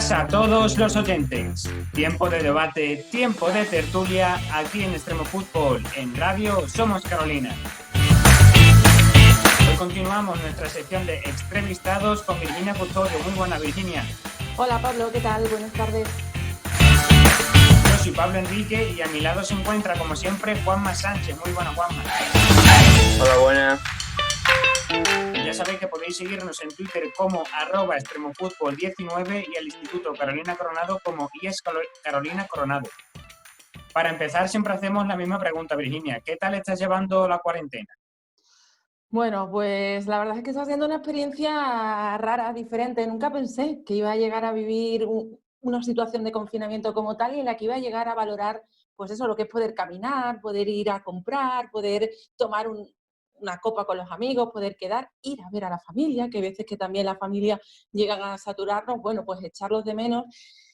días a todos los oyentes. Tiempo de debate, tiempo de tertulia, aquí en Extremo Fútbol, en Radio Somos Carolina. Hoy continuamos nuestra sección de entrevistados con Virginia Custodio. Muy buena, Virginia. Hola, Pablo, ¿qué tal? Buenas tardes. Yo soy Pablo Enrique y a mi lado se encuentra, como siempre, Juanma Sánchez. Muy buena, Juanma. Hola, buenas. Ya sabéis que podéis seguirnos en Twitter como @extremofutbol19 y al Instituto Carolina Coronado como IES Carolina Coronado. Para empezar, siempre hacemos la misma pregunta, Virginia. ¿Qué tal estás llevando la cuarentena? Bueno, pues la verdad es que está siendo una experiencia rara, diferente. Nunca pensé que iba a llegar a vivir una situación de confinamiento como tal y en la que iba a llegar a valorar, pues eso, lo que es poder caminar, poder ir a comprar, poder tomar una copa con los amigos, poder quedar, ir a ver a la familia, que hay veces que también la familia llegan a saturarnos, bueno, pues echarlos de menos.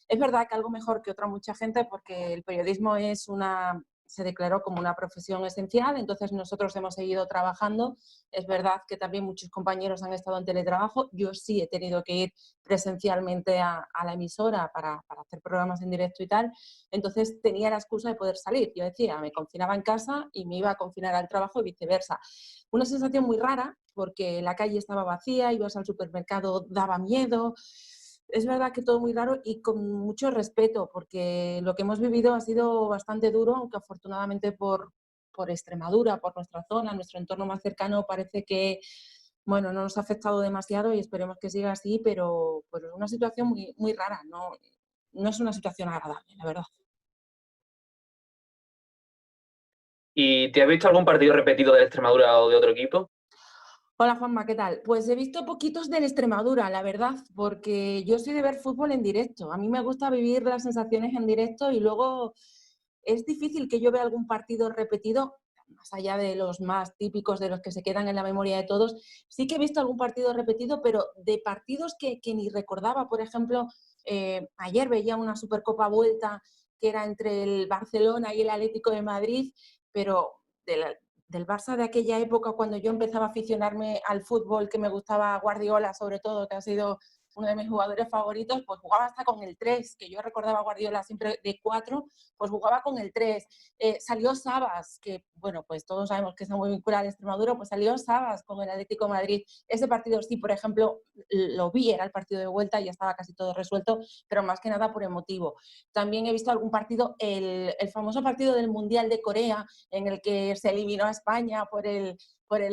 Es verdad que algo mejor que otra mucha gente porque el periodismo se declaró como una profesión esencial, entonces nosotros hemos seguido trabajando. Es verdad que también muchos compañeros han estado en teletrabajo. Yo sí he tenido que ir presencialmente a la emisora para hacer programas en directo y tal. Entonces tenía la excusa de poder salir. Yo decía, me confinaba en casa y me iba a confinar al trabajo y viceversa. Una sensación muy rara porque la calle estaba vacía, ibas al supermercado, daba miedo. Es verdad que todo muy raro y con mucho respeto, porque lo que hemos vivido ha sido bastante duro, aunque afortunadamente por Extremadura, por nuestra zona, nuestro entorno más cercano, parece que bueno, no nos ha afectado demasiado y esperemos que siga así, pero es una situación muy, muy rara, no es una situación agradable, la verdad. ¿Y te has visto algún partido repetido de Extremadura o de otro equipo? Hola Juanma, ¿qué tal? Pues he visto poquitos del Extremadura, la verdad, porque yo soy de ver fútbol en directo. A mí me gusta vivir las sensaciones en directo y luego es difícil que yo vea algún partido repetido, más allá de los más típicos, de los que se quedan en la memoria de todos. Sí que he visto algún partido repetido, pero de partidos que ni recordaba. Por ejemplo, ayer veía una Supercopa Vuelta que era entre el Barcelona y el Atlético de Madrid, pero del Barça de aquella época, cuando yo empezaba a aficionarme al fútbol, que me gustaba Guardiola sobre todo, que ha sido uno de mis jugadores favoritos, pues jugaba hasta con el 3, que yo recordaba a Guardiola siempre de 4, pues jugaba con el 3. Salió Sabas, que bueno, pues todos sabemos que está muy vinculado a Extremadura, pues salió Sabas con el Atlético de Madrid. Ese partido sí, por ejemplo, lo vi, era el partido de vuelta y ya estaba casi todo resuelto, pero más que nada por emotivo. También he visto algún partido, el famoso partido del Mundial de Corea, en el que se eliminó a España por el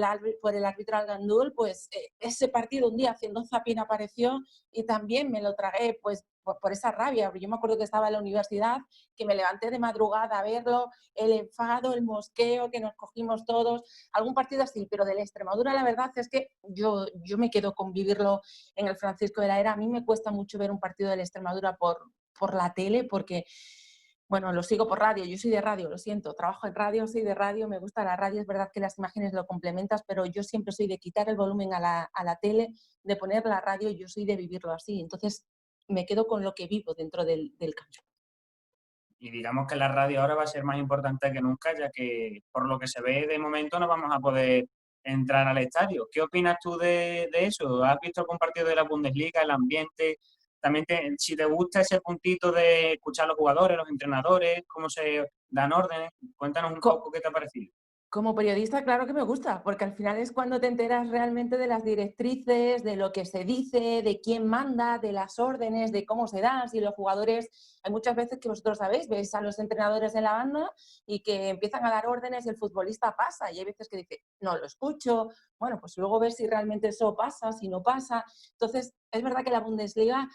árbitro Al-Gandul, pues ese partido un día haciendo zapping apareció y también me lo tragué pues por esa rabia. Yo me acuerdo que estaba en la universidad, que me levanté de madrugada a verlo, el enfado, el mosqueo que nos cogimos todos, algún partido así, pero de la Extremadura la verdad es que yo me quedo con vivirlo en el Francisco de la Era. A mí me cuesta mucho ver un partido de la Extremadura por la tele porque bueno, lo sigo por radio, yo soy de radio, lo siento, trabajo en radio, soy de radio, me gusta la radio, es verdad que las imágenes lo complementas, pero yo siempre soy de quitar el volumen a la tele, de poner la radio, yo soy de vivirlo así, entonces me quedo con lo que vivo dentro del campo. Y digamos que la radio ahora va a ser más importante que nunca, ya que por lo que se ve de momento no vamos a poder entrar al estadio. ¿Qué opinas tú de eso? ¿Has visto algún partido de la Bundesliga, el ambiente? También si te gusta ese puntito de escuchar a los jugadores, los entrenadores, cómo se dan órdenes, cuéntanos un poco qué te ha parecido. Como periodista, claro que me gusta, porque al final es cuando te enteras realmente de las directrices, de lo que se dice, de quién manda, de las órdenes, de cómo se dan. Si los jugadores, hay muchas veces que vosotros sabéis, veis a los entrenadores en la banda y que empiezan a dar órdenes y el futbolista pasa. Y hay veces que dice, no lo escucho. Bueno, pues luego ves si realmente eso pasa, si no pasa. Entonces, es verdad que la Bundesliga...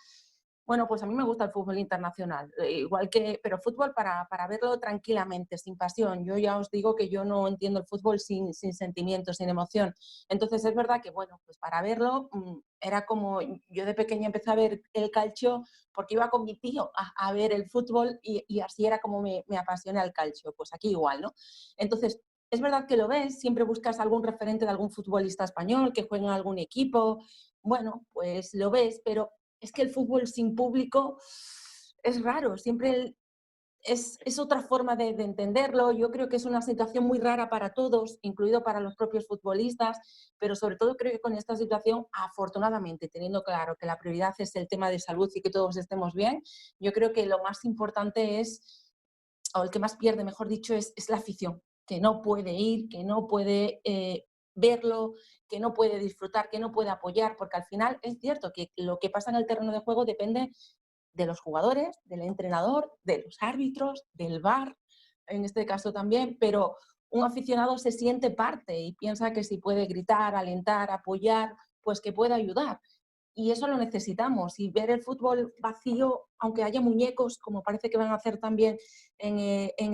Bueno, pues a mí me gusta el fútbol internacional, igual que, pero fútbol para verlo tranquilamente, sin pasión. Yo ya os digo que yo no entiendo el fútbol sin sentimientos, sin emoción. Entonces es verdad que, bueno, pues para verlo era como, yo de pequeña empecé a ver el calcio porque iba con mi tío a ver el fútbol y así era como me apasiona el calcio. Pues aquí igual, ¿no? Entonces, es verdad que lo ves, siempre buscas algún referente de algún futbolista español que juegue en algún equipo. Bueno, pues lo ves, pero es que el fútbol sin público es raro. Siempre es otra forma de entenderlo. Yo creo que es una situación muy rara para todos, incluido para los propios futbolistas, pero sobre todo creo que con esta situación, afortunadamente, teniendo claro que la prioridad es el tema de salud y que todos estemos bien, yo creo que lo más importante es, o el que más pierde, mejor dicho, es la afición, que no puede ir, que no puede verlo, que no puede disfrutar, que no puede apoyar, porque al final es cierto que lo que pasa en el terreno de juego depende de los jugadores, del entrenador, de los árbitros, del VAR, en este caso también, pero un aficionado se siente parte y piensa que si puede gritar, alentar, apoyar, pues que puede ayudar. Y eso lo necesitamos. Y ver el fútbol vacío, aunque haya muñecos, como parece que van a hacer también en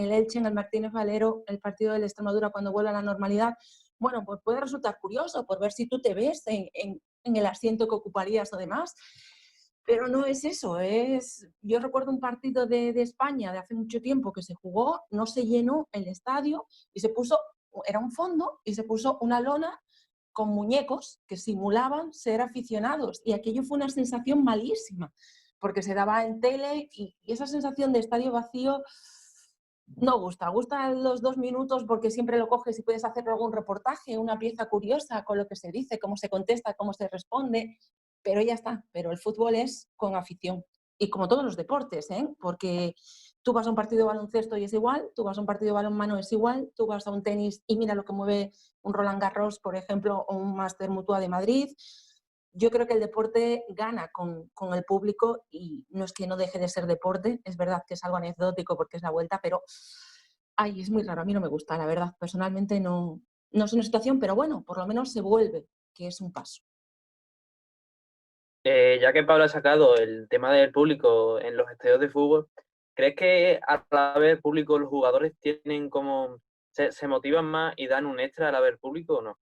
el Elche, en el Martínez Valero, el partido del Extremadura cuando vuelva a la normalidad, bueno, pues puede resultar curioso por ver si tú te ves en el asiento que ocuparías o demás. Pero no es eso, yo recuerdo un partido de España de hace mucho tiempo que se jugó, no se llenó el estadio y se puso, era un fondo y se puso una lona con muñecos que simulaban ser aficionados y aquello fue una sensación malísima porque se daba en tele y esa sensación de estadio vacío no gusta. Gusta los 2 minutos porque siempre lo coges y puedes hacer algún reportaje, una pieza curiosa con lo que se dice, cómo se contesta, cómo se responde, pero ya está. Pero el fútbol es con afición. Y como todos los deportes, ¿eh? Porque tú vas a un partido de baloncesto y es igual, tú vas a un partido de balonmano es igual, tú vas a un tenis y mira lo que mueve un Roland Garros, por ejemplo, o un Máster Mutua de Madrid. Yo creo que el deporte gana con el público y no es que no deje de ser deporte, es verdad que es algo anecdótico porque es la vuelta, pero ay, es muy raro, a mí no me gusta, la verdad, personalmente no es una situación, pero bueno, por lo menos se vuelve, que es un paso. Ya que Pablo ha sacado el tema del público en los estadios de fútbol, ¿crees que al haber público los jugadores tienen como se motivan más y dan un extra al haber público o no?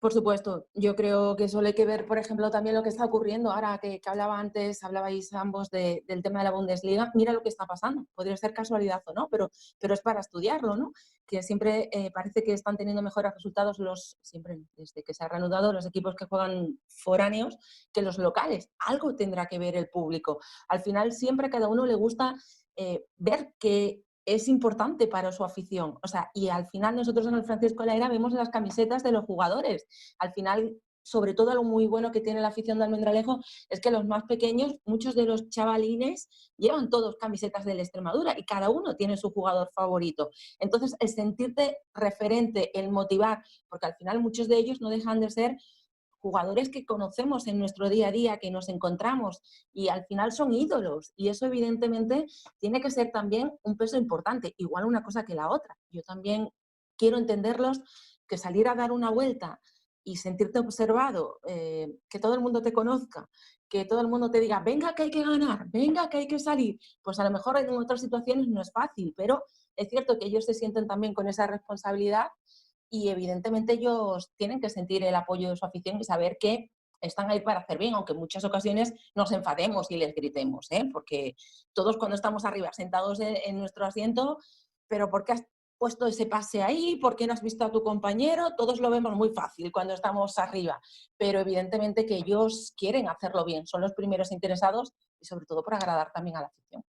Por supuesto, yo creo que solo hay que ver, por ejemplo, también lo que está ocurriendo ahora que hablaba antes, hablabais ambos del tema de la Bundesliga. Mira lo que está pasando. Podría ser casualidad o no, pero es para estudiarlo, ¿no? Que siempre parece que están teniendo mejores resultados siempre desde que se ha reanudado los equipos que juegan foráneos que los locales. Algo tendrá que ver el público. Al final siempre a cada uno le gusta ver que es importante para su afición. O sea, y al final nosotros en el Francisco de la Era vemos las camisetas de los jugadores. Al final, sobre todo lo muy bueno que tiene la afición de Almendralejo es que los más pequeños, muchos de los chavalines, llevan todos camisetas del Extremadura y cada uno tiene su jugador favorito. Entonces, el sentirte referente, el motivar, porque al final muchos de ellos no dejan de ser jugadores que conocemos en nuestro día a día, que nos encontramos y al final son ídolos y eso evidentemente tiene que ser también un peso importante, igual una cosa que la otra. Yo también quiero entenderlos que salir a dar una vuelta y sentirte observado, que todo el mundo te conozca, que todo el mundo te diga, venga que hay que ganar, venga que hay que salir, pues a lo mejor en otras situaciones no es fácil, pero es cierto que ellos se sienten también con esa responsabilidad y evidentemente ellos tienen que sentir el apoyo de su afición y saber que están ahí para hacer bien, aunque en muchas ocasiones nos enfademos y les gritemos, ¿eh? Porque todos cuando estamos arriba sentados en nuestro asiento, pero ¿por qué has puesto ese pase ahí? ¿Por qué no has visto a tu compañero? Todos lo vemos muy fácil cuando estamos arriba, pero evidentemente que ellos quieren hacerlo bien, son los primeros interesados y sobre todo por agradar también a la afición.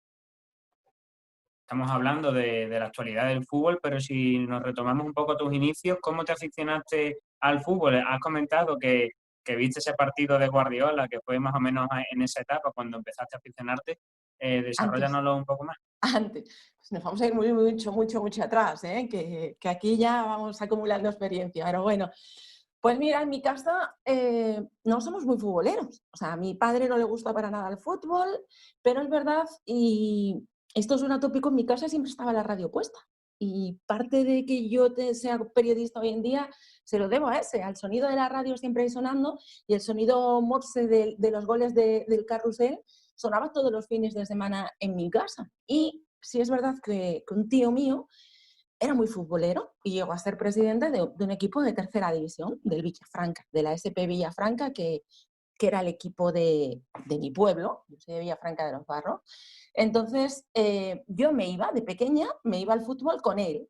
Estamos hablando de la actualidad del fútbol, pero si nos retomamos un poco tus inicios, ¿cómo te aficionaste al fútbol? Has comentado que viste ese partido de Guardiola, que fue más o menos en esa etapa cuando empezaste a aficionarte. Antes. Desarrollanoslo un poco más. Antes. Pues nos vamos a ir mucho atrás, ¿eh? Que aquí ya vamos acumulando experiencia. Pero bueno, pues mira, en mi casa no somos muy futboleros. O sea, a mi padre no le gusta para nada el fútbol, pero es verdad, y esto es un atópico, en mi casa siempre estaba la radio puesta. Y parte de que yo sea periodista hoy en día se lo debo a ese, al sonido de la radio siempre ahí sonando y el sonido morse de los goles del carrusel sonaba todos los fines de semana en mi casa. Y sí es verdad que un tío mío era muy futbolero y llegó a ser presidente de un equipo de tercera división, del Villafranca, de la SP Villafranca, que era el equipo de mi pueblo, yo soy de Villafranca de los Barros. Entonces, yo me iba de pequeña, me iba al fútbol con él.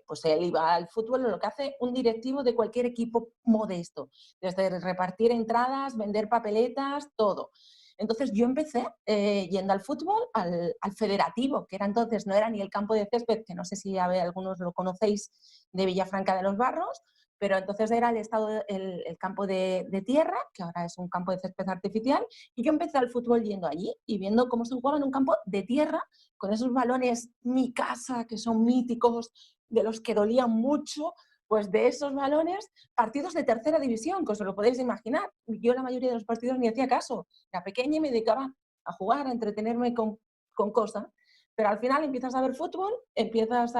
Pues él iba al fútbol, lo que hace un directivo de cualquier equipo modesto, desde repartir entradas, vender papeletas, todo. Entonces yo empecé yendo al fútbol, al federativo, que era entonces, no era ni el campo de césped, que no sé si algunos lo conocéis, de Villafranca de los Barros, pero entonces era el campo de tierra, que ahora es un campo de césped artificial, y yo empecé al fútbol yendo allí y viendo cómo se jugaba en un campo de tierra, con esos balones mi casa, que son míticos, de los que dolían mucho, pues de esos balones, partidos de tercera división, que os lo podéis imaginar. Yo la mayoría de los partidos ni hacía caso, era pequeña y me dedicaba a jugar, a entretenerme con cosas. Pero al final empiezas a ver fútbol, empiezas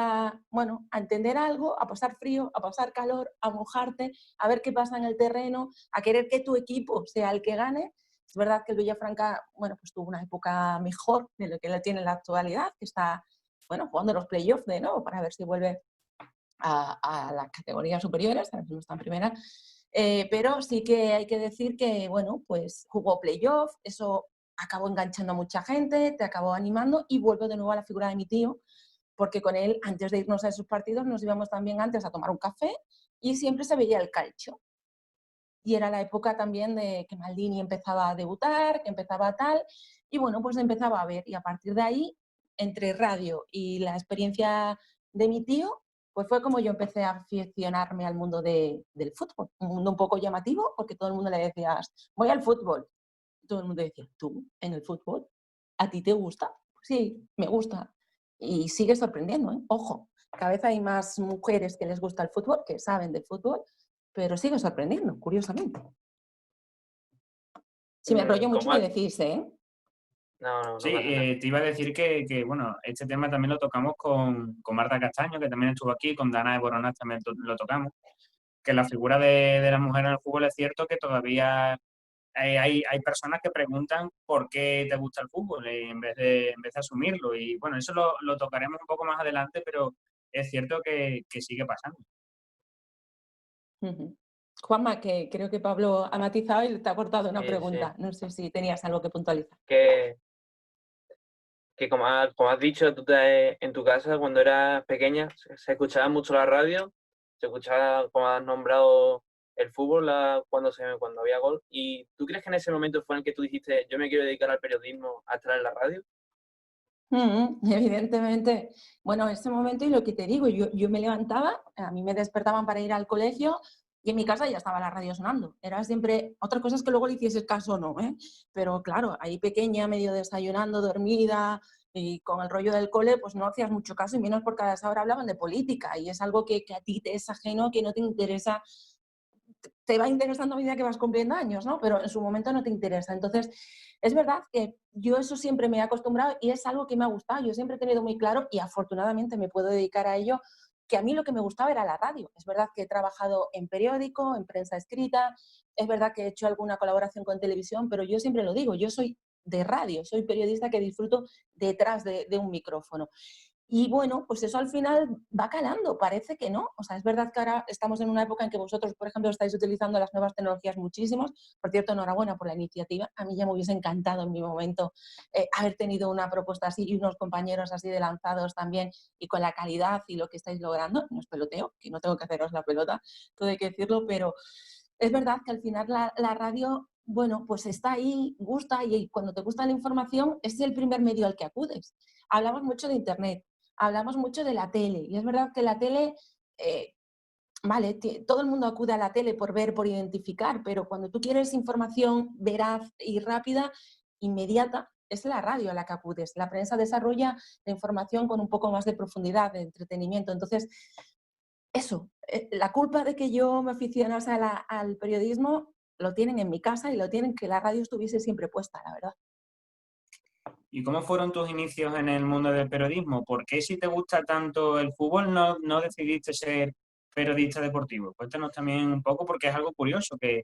bueno, a entender algo, a pasar frío, a pasar calor, a mojarte, a ver qué pasa en el terreno, a querer que tu equipo sea el que gane. Es verdad que el Villafranca, bueno, pues tuvo una época mejor de lo que lo tiene en la actualidad, que está, bueno, jugando los playoffs de nuevo para ver si vuelve a las categorías superiores, ahora mismo está en primera. Pero sí que hay que decir que, bueno, pues jugó playoff, eso acabó enganchando a mucha gente, te acabó animando y vuelvo de nuevo a la figura de mi tío, porque con él, antes de irnos a esos partidos, nos íbamos también antes a tomar un café y siempre se veía el calcio. Y era la época también de que Maldini empezaba a debutar, que empezaba tal, y bueno, pues empezaba a ver. Y a partir de ahí, entre radio y la experiencia de mi tío, pues fue como yo empecé a aficionarme al mundo del fútbol. Un mundo un poco llamativo, porque todo el mundo le decías, voy al fútbol. Todo el mundo decía, ¿tú en el fútbol? ¿A ti te gusta? Sí, me gusta. Y sigue sorprendiendo, ¿eh? Ojo, cada vez hay más mujeres que les gusta el fútbol, que saben de fútbol, pero sigue sorprendiendo, curiosamente. Si me enrollo mucho, ¿Cómo me has- decís, ¿eh? No, no, Sí, no pasa nada. te iba a decir bueno, este tema también lo tocamos con Marta Castaño, que también estuvo aquí, con Dana de Boronat también lo tocamos, que la figura de la mujer en el fútbol es cierto que todavía hay personas que preguntan por qué te gusta el fútbol en vez de asumirlo. Y bueno, eso lo tocaremos un poco más adelante, pero es cierto que sigue pasando. Uh-huh. Juanma, que creo que Pablo ha matizado y te ha aportado una Sí, sí. pregunta. No sé si tenías algo que puntualizar. Que, que como has dicho, en tu casa cuando eras pequeña se escuchaba mucho la radio, se escuchaba, como has nombrado, el fútbol cuando había gol. ¿Y tú crees que en ese momento fue en el que tú dijiste, yo me quiero dedicar al periodismo a estar en la radio? Evidentemente, bueno, ese momento y lo que te digo, yo me levantaba, a mí me despertaban para ir al colegio y en mi casa ya estaba la radio sonando. Era siempre, otra cosa es que luego le hicieses caso o no, ¿eh? Pero claro, ahí pequeña, medio desayunando, dormida y con el rollo del cole, pues no hacías mucho caso y menos porque a esa hora hablaban de política y es algo que a ti te es ajeno, que no te interesa, te va interesando a medida que vas cumpliendo años, ¿no? Pero en su momento no te interesa. Entonces, es verdad que yo eso siempre me he acostumbrado y es algo que me ha gustado. Yo siempre he tenido muy claro y afortunadamente me puedo dedicar a ello, que a mí lo que me gustaba era la radio. Es verdad que he trabajado en periódico, en prensa escrita, es verdad que he hecho alguna colaboración con televisión, pero yo siempre lo digo, yo soy de radio, soy periodista que disfruto detrás de un micrófono. Y bueno, pues eso al final va calando, parece que no. O sea, es verdad que ahora estamos en una época en que vosotros, por ejemplo, estáis utilizando las nuevas tecnologías muchísimos. Por cierto, enhorabuena por la iniciativa. A mí ya me hubiese encantado en mi momento haber tenido una propuesta así y unos compañeros así de lanzados también y con la calidad y lo que estáis logrando. No es peloteo, que no tengo que haceros la pelota, todo hay que decirlo, pero es verdad que al final la radio, bueno, pues está ahí, gusta y cuando te gusta la información, ese es el primer medio al que acudes. Hablamos mucho de Internet, hablamos mucho de la tele y es verdad que la tele, vale, todo el mundo acude a la tele por ver, por identificar, pero cuando tú quieres información veraz y rápida, inmediata, es la radio a la que acudes. La prensa desarrolla la información con un poco más de profundidad, de entretenimiento. Entonces, eso, la culpa de que yo me aficionase al periodismo lo tienen en mi casa y lo tienen que la radio estuviese siempre puesta, la verdad. ¿Y cómo fueron tus inicios en el mundo del periodismo? ¿Por qué si te gusta tanto el fútbol no decidiste ser periodista deportivo? Cuéntanos también un poco porque es algo curioso que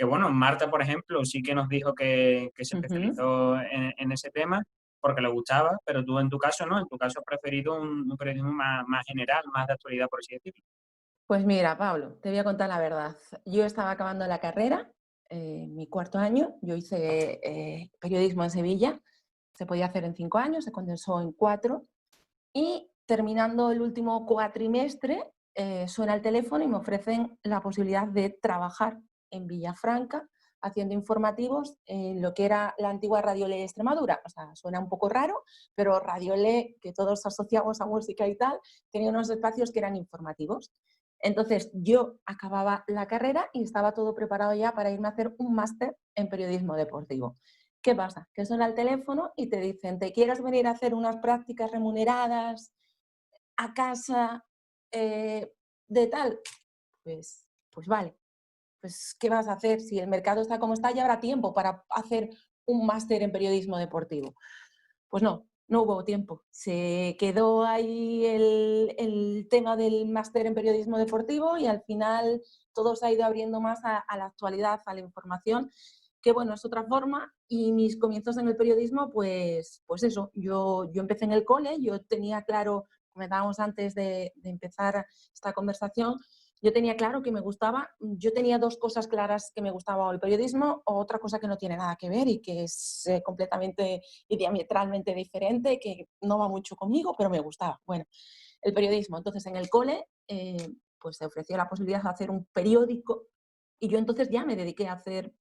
bueno, Marta, por ejemplo, sí que nos dijo que se Ujú. especializó en ese tema porque le gustaba, pero tú en tu caso no, en tu caso has preferido un periodismo más general, más de actualidad, por así decirlo. Pues mira, Pablo, te voy a contar la verdad. Yo estaba acabando la carrera, mi cuarto año, yo hice periodismo en Sevilla, se podía hacer en 5 años, se condensó en 4 y terminando el último cuatrimestre suena el teléfono y me ofrecen la posibilidad de trabajar en Villafranca haciendo informativos en lo que era la antigua Radio Le Extremadura. O sea, suena un poco raro, pero Radio Le, que todos asociamos a música y tal, tenía unos espacios que eran informativos. Entonces yo acababa la carrera y estaba todo preparado ya para irme a hacer un máster en periodismo deportivo. ¿Qué pasa? Que suena el teléfono y te dicen, ¿te quieres venir a hacer unas prácticas remuneradas a casa de tal? Pues vale. Pues ¿qué vas a hacer? Si el mercado está como está, ya habrá tiempo para hacer un máster en periodismo deportivo. Pues no hubo tiempo. Se quedó ahí el tema del máster en periodismo deportivo y al final todo se ha ido abriendo más a la actualidad, a la información, que bueno, es otra forma. Y mis comienzos en el periodismo, pues eso, yo empecé en el cole, yo tenía claro, comentábamos antes de empezar esta conversación, yo tenía claro que me gustaba, yo tenía dos cosas claras que me gustaba, el periodismo o otra cosa que no tiene nada que ver y que es completamente y diametralmente diferente, que no va mucho conmigo, pero me gustaba. Bueno, el periodismo. Entonces en el cole pues se ofreció la posibilidad de hacer un periódico y yo entonces ya me dediqué a hacer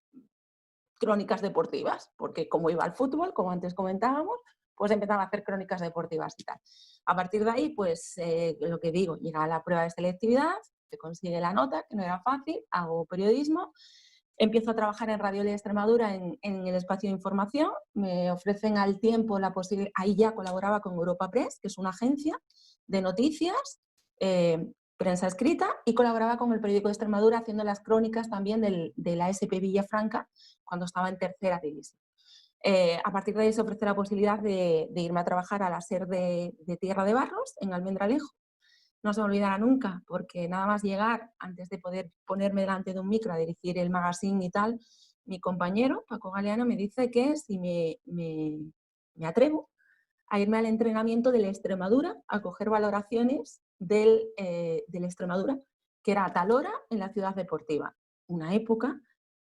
crónicas deportivas, porque como iba al fútbol, como antes comentábamos, pues empezaba a hacer crónicas deportivas y tal. A partir de ahí, pues lo que digo, llega a la prueba de selectividad, se consigue la nota, que no era fácil, hago periodismo, empiezo a trabajar en Radio Le Extremadura en el espacio de información, me ofrecen al tiempo la posibilidad, ahí ya colaboraba con Europa Press, que es una agencia de noticias, prensa escrita, y colaboraba con el periódico de Extremadura haciendo las crónicas también de la SP Villafranca cuando estaba en tercera división. A partir de ahí se ofrece la posibilidad de irme a trabajar a la SER de Tierra de Barros, en Almendralejo. No se me olvidará nunca, porque nada más llegar, antes de poder ponerme delante de un micro a dirigir el magazine y tal, mi compañero, Paco Galeano, me dice que si me atrevo a irme al entrenamiento del Extremadura, a coger valoraciones del Extremadura, que era a tal hora en la ciudad deportiva. Una época,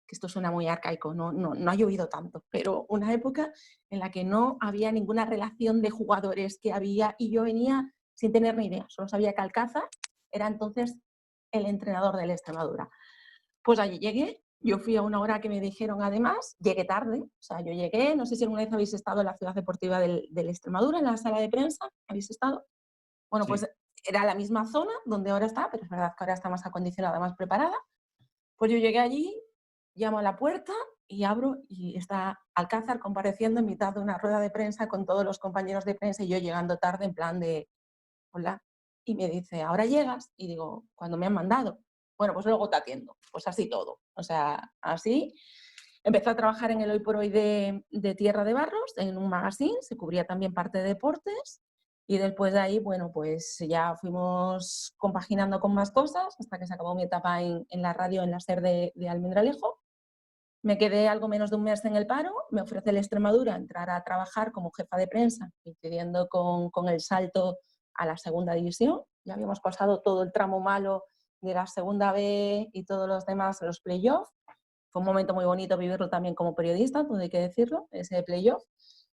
que esto suena muy arcaico, no ha llovido tanto, pero una época en la que no había ninguna relación de jugadores que había y yo venía sin tener ni idea, solo sabía que Alcázar era entonces el entrenador del Extremadura. Pues allí llegué, yo fui a una hora que me dijeron además, llegué tarde, o sea, yo llegué, no sé si alguna vez habéis estado en la ciudad deportiva del Extremadura, en la sala de prensa, ¿habéis estado? Bueno, pues era la misma zona donde ahora está, pero es verdad que ahora está más acondicionada, más preparada. Pues yo llegué allí, llamo a la puerta y abro y está Alcázar compareciendo en mitad de una rueda de prensa con todos los compañeros de prensa y yo llegando tarde en plan de, hola, y me dice, ¿ahora llegas? Y digo, ¿cuándo me han mandado? Bueno, pues luego te atiendo. Pues así todo. O sea, así. Empecé a trabajar en el Hoy por Hoy de Tierra de Barros, en un magazine, se cubría también parte de deportes. Y después de ahí, bueno, pues ya fuimos compaginando con más cosas hasta que se acabó mi etapa en la radio, en la SER de Almendralejo. Me quedé algo menos de un mes en el paro, me ofrece el Extremadura entrar a trabajar como jefa de prensa, coincidiendo con el salto a la segunda división. Ya habíamos pasado todo el tramo malo de la segunda B y todos los demás, los playoffs. Fue un momento muy bonito vivirlo también como periodista, todo hay que decirlo, ese playoff.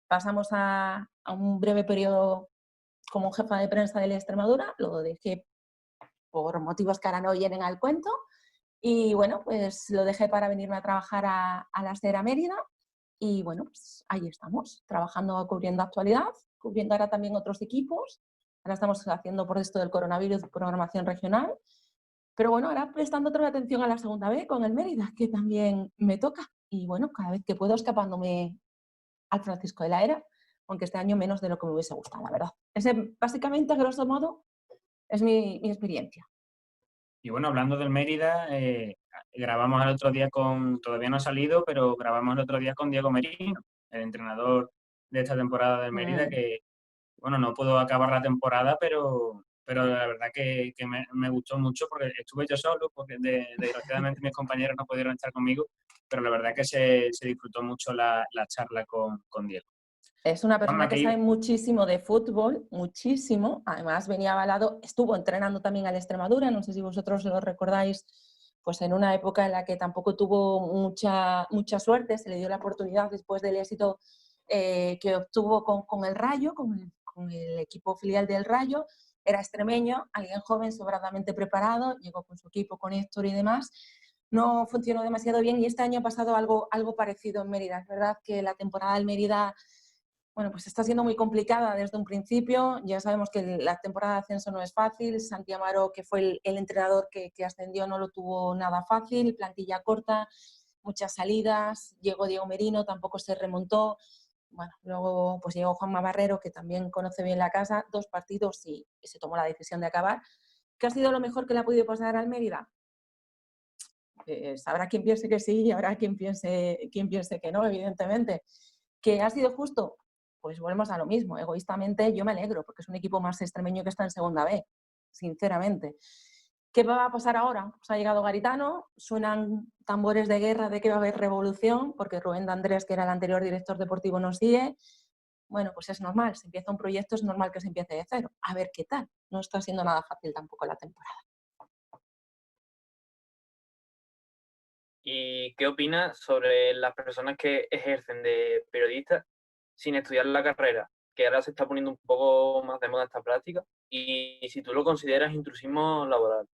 Pasamos a un breve periodo como jefa de prensa de la Extremadura, lo dejé por motivos que ahora no vienen al cuento. Y bueno, pues lo dejé para venirme a trabajar a la SER a Mérida y bueno, pues ahí estamos, trabajando, cubriendo actualidad, cubriendo ahora también otros equipos. Ahora estamos haciendo por esto del coronavirus programación regional, pero bueno, ahora prestando otra atención a la segunda B con el Mérida, que también me toca. Y bueno, cada vez que puedo escapándome al Francisco de la Era, aunque este año menos de lo que me hubiese gustado, la verdad. Ese básicamente, a grosso modo, es mi experiencia. Y bueno, hablando del Mérida, grabamos el otro día todavía no ha salido, pero grabamos el otro día con Diego Merino, el entrenador de esta temporada del Mérida, que bueno, no pudo acabar la temporada, pero la verdad que me gustó mucho porque estuve yo solo, porque desgraciadamente mis compañeros no pudieron estar conmigo, pero la verdad que se disfrutó mucho la charla con Diego. Es una persona que sabe muchísimo de fútbol, muchísimo. Además venía avalado, estuvo entrenando también al Extremadura, no sé si vosotros lo recordáis, pues en una época en la que tampoco tuvo mucha suerte, se le dio la oportunidad después del éxito que obtuvo con el Rayo, con el equipo filial del Rayo. Era extremeño, alguien joven, sobradamente preparado, llegó con su equipo, con Héctor y demás. no funcionó demasiado bien y este año ha pasado algo parecido en Mérida. Es verdad que la temporada en Mérida, bueno, pues está siendo muy complicada desde un principio. Ya sabemos que la temporada de ascenso no es fácil. Santi Amaro, que fue el entrenador que ascendió, no lo tuvo nada fácil. Plantilla corta, muchas salidas. Llegó Diego Merino, tampoco se remontó. Bueno, luego pues llegó Juanma Barrero, que también conoce bien la casa. 2 partidos y se tomó la decisión de acabar. ¿Qué ha sido lo mejor que le ha podido pasar al Mérida? Habrá quien piense que sí y habrá quien piense que no, evidentemente. ¿Que ha sido justo? Pues volvemos a lo mismo. Egoístamente yo me alegro porque es un equipo más extremeño que está en segunda B, sinceramente. ¿Qué va a pasar ahora? Pues ha llegado Garitano, suenan tambores de guerra de que va a haber revolución, porque Rubén de Andrés, que era el anterior director deportivo, nos sigue. Bueno, pues es normal, se empieza un proyecto, es normal que se empiece de cero. A ver qué tal. No está siendo nada fácil tampoco la temporada. ¿Y qué opinas sobre las personas que ejercen de periodistas sin estudiar la carrera? Que ahora se está poniendo un poco más de moda esta práctica. Y si tú lo consideras intrusismo laboral.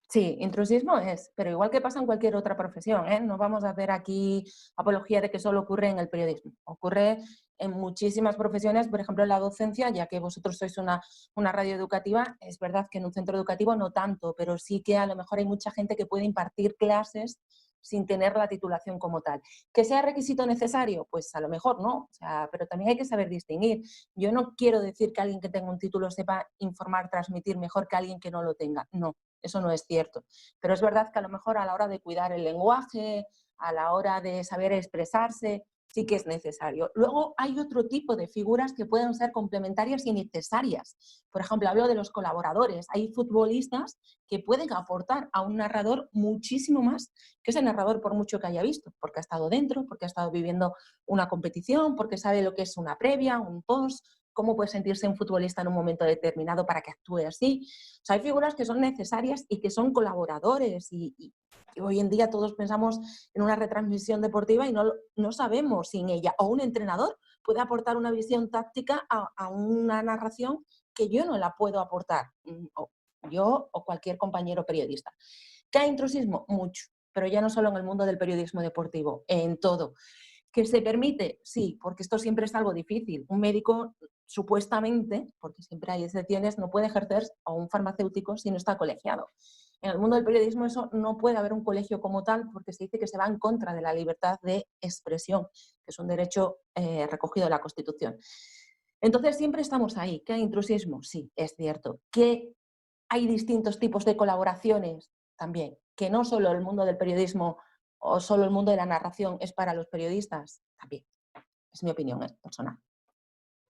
Sí, intrusismo es, pero igual que pasa en cualquier otra profesión, ¿eh? No vamos a hacer aquí apología de que solo ocurre en el periodismo. Ocurre en muchísimas profesiones, por ejemplo, en la docencia, ya que vosotros sois una radio educativa, es verdad que en un centro educativo no tanto, pero sí que a lo mejor hay mucha gente que puede impartir clases sin tener la titulación como tal. ¿Que sea requisito necesario? Pues a lo mejor no, o sea, pero también hay que saber distinguir. Yo no quiero decir que alguien que tenga un título sepa informar, transmitir mejor que alguien que no lo tenga, no. Eso no es cierto. Pero es verdad que a lo mejor a la hora de cuidar el lenguaje, a la hora de saber expresarse, sí que es necesario. Luego hay otro tipo de figuras que pueden ser complementarias y necesarias. Por ejemplo, hablo de los colaboradores. Hay futbolistas que pueden aportar a un narrador muchísimo más que ese narrador por mucho que haya visto, porque ha estado dentro, porque ha estado viviendo una competición, porque sabe lo que es una previa, un post, cómo puede sentirse un futbolista en un momento determinado para que actúe así. O sea, hay figuras que son necesarias y que son colaboradores y hoy en día todos pensamos en una retransmisión deportiva y no sabemos sin ella. O un entrenador puede aportar una visión táctica a una narración que yo no la puedo aportar, yo o cualquier compañero periodista. ¿Qué hay intrusismo? Mucho, pero ya no solo en el mundo del periodismo deportivo, en todo. ¿Que se permite? Sí, porque esto siempre es algo difícil. Un médico, supuestamente, porque siempre hay excepciones, no puede ejercer, o un farmacéutico, si no está colegiado. En el mundo del periodismo eso no puede haber un colegio como tal, porque se dice que se va en contra de la libertad de expresión, que es un derecho recogido en la Constitución. Entonces siempre estamos ahí. ¿Que hay intrusismo? Sí, es cierto. ¿Que hay distintos tipos de colaboraciones? También. Que no solo el mundo del periodismo o solo el mundo de la narración es para los periodistas, también. Es mi opinión personal.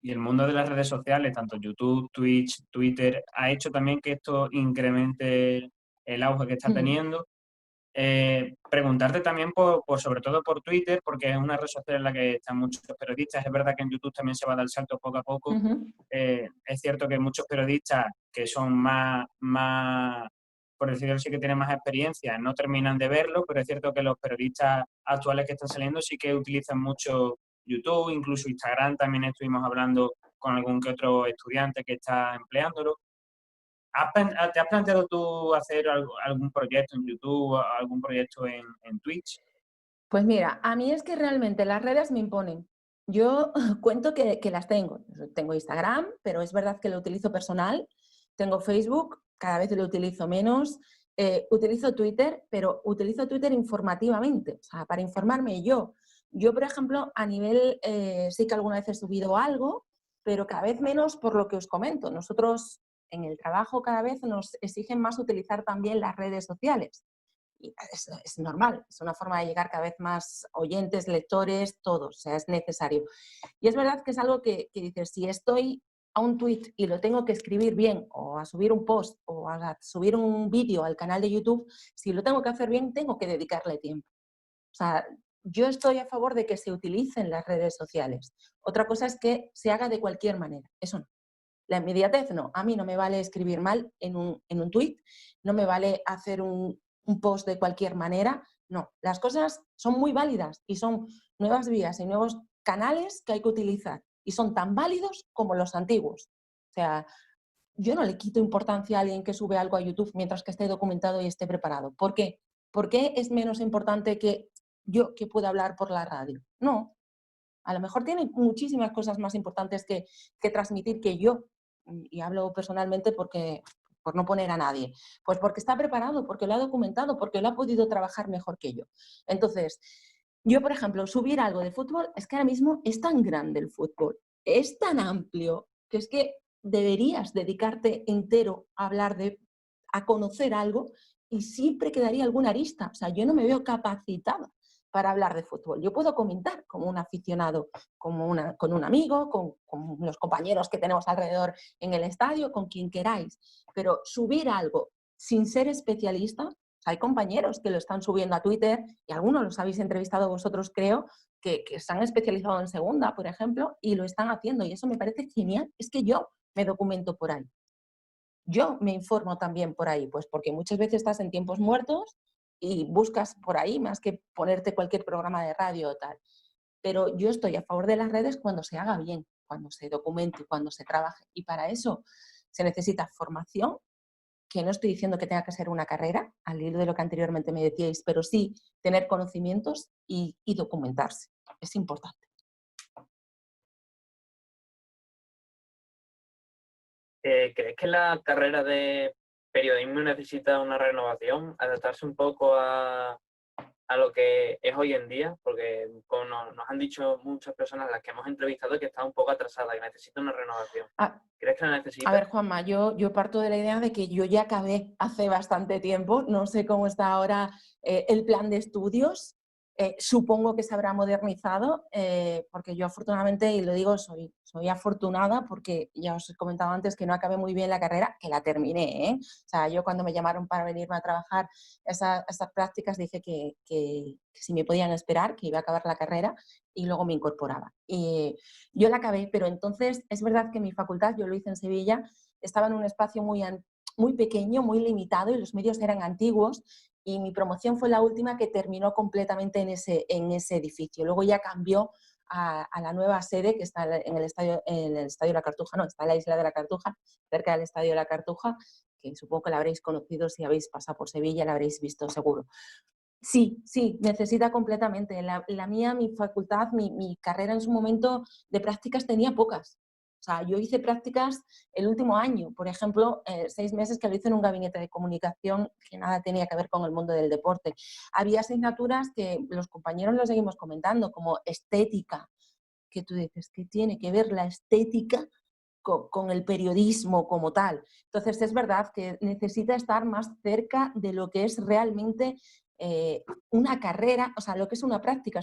Y el mundo de las redes sociales, tanto YouTube, Twitch, Twitter, ha hecho también que esto incremente el auge que está teniendo. Preguntarte también sobre todo por Twitter, porque es una red social en la que están muchos periodistas. Es verdad que en YouTube también se va a dar el salto poco a poco. Es cierto que muchos periodistas que son más, por decirlo así, que tienen más experiencia, no terminan de verlo, pero es cierto que los periodistas actuales que están saliendo sí que utilizan mucho YouTube, incluso Instagram. También estuvimos hablando con algún que otro estudiante que está empleándolo. ¿Te has planteado tú hacer algún proyecto en YouTube o algún proyecto en Twitch? Pues mira, a mí es que realmente las redes me imponen. Yo cuento que las tengo. Tengo Instagram, pero es verdad que lo utilizo personal. Tengo Facebook, cada vez lo utilizo menos. Utilizo Twitter, pero utilizo Twitter informativamente, o sea, para informarme yo. Yo, por ejemplo, a nivel, sí que alguna vez he subido algo, pero cada vez menos por lo que os comento. Nosotros en el trabajo cada vez nos exigen más utilizar también las redes sociales. Y es normal, es una forma de llegar cada vez más oyentes, lectores, todos, o sea, es necesario. Y es verdad que es algo que dices, si estoy a un tweet y lo tengo que escribir bien, o a subir un post, o a subir un vídeo al canal de YouTube, si lo tengo que hacer bien, tengo que dedicarle tiempo. O sea, yo estoy a favor de que se utilicen las redes sociales. Otra cosa es que se haga de cualquier manera, eso no. La inmediatez no. A mí no me vale escribir mal en un tuit, no me vale hacer un post de cualquier manera. No, las cosas son muy válidas y son nuevas vías y nuevos canales que hay que utilizar y son tan válidos como los antiguos. O sea, yo no le quito importancia a alguien que sube algo a YouTube mientras que esté documentado y esté preparado. ¿Por qué? ¿Por qué es menos importante que yo que pueda hablar por la radio? No, a lo mejor tiene muchísimas cosas más importantes que transmitir que yo, y hablo personalmente porque, por no poner a nadie, pues porque está preparado, porque lo ha documentado, porque lo ha podido trabajar mejor que yo. Entonces, yo, por ejemplo, subir algo de fútbol, es que ahora mismo es tan grande el fútbol, es tan amplio, que es que deberías dedicarte entero a hablar a conocer algo y siempre quedaría alguna arista. O sea, yo no me veo capacitada para hablar de fútbol. Yo puedo comentar como un aficionado, con un amigo, con los compañeros que tenemos alrededor en el estadio, con quien queráis, pero subir algo sin ser especialista, hay compañeros que lo están subiendo a Twitter y algunos los habéis entrevistado vosotros, creo, que se han especializado en segunda, por ejemplo, y lo están haciendo y eso me parece genial. Es que yo me documento por ahí. Yo me informo también por ahí, pues porque muchas veces estás en tiempos muertos y buscas por ahí más que ponerte cualquier programa de radio o tal. Pero yo estoy a favor de las redes cuando se haga bien, cuando se documente, cuando se trabaje. Y para eso se necesita formación, que no estoy diciendo que tenga que ser una carrera, al hilo de lo que anteriormente me decíais, pero sí tener conocimientos y documentarse. Es importante. ¿Crees que la carrera de periodismo necesita una renovación, adaptarse un poco a lo que es hoy en día? Porque como nos han dicho muchas personas, las que hemos entrevistado, que está un poco atrasada, que necesita una renovación. ¿Crees que la necesita? A ver, Juanma, yo parto de la idea de que yo ya acabé hace bastante tiempo, no sé cómo está ahora el plan de estudios, supongo que se habrá modernizado, porque yo afortunadamente, y lo digo, soy afortunada porque ya os he comentado antes que no acabé muy bien la carrera, que la terminé, ¿eh? O sea, yo cuando me llamaron para venirme a trabajar esas prácticas dije que si me podían esperar, que iba a acabar la carrera y luego me incorporaba. Y yo la acabé, pero entonces es verdad que mi facultad, yo lo hice en Sevilla, estaba en un espacio muy pequeño, muy limitado y los medios eran antiguos y mi promoción fue la última que terminó completamente en ese edificio. Luego ya cambió a la nueva sede que está en el estadio de la Cartuja, no, está en la isla de la Cartuja, cerca del estadio de la Cartuja, que supongo que la habréis conocido si habéis pasado por Sevilla, la habréis visto seguro. Sí, necesita completamente. La mía, mi facultad, mi carrera en su momento de prácticas tenía pocas. O sea, yo hice prácticas el último año, por ejemplo, 6 meses que lo hice en un gabinete de comunicación que nada tenía que ver con el mundo del deporte. Había asignaturas que los compañeros lo seguimos comentando, como estética, que tú dices, ¿qué tiene que ver la estética con el periodismo como tal? Entonces, es verdad que necesita estar más cerca de lo que es realmente una carrera, o sea, lo que es una práctica.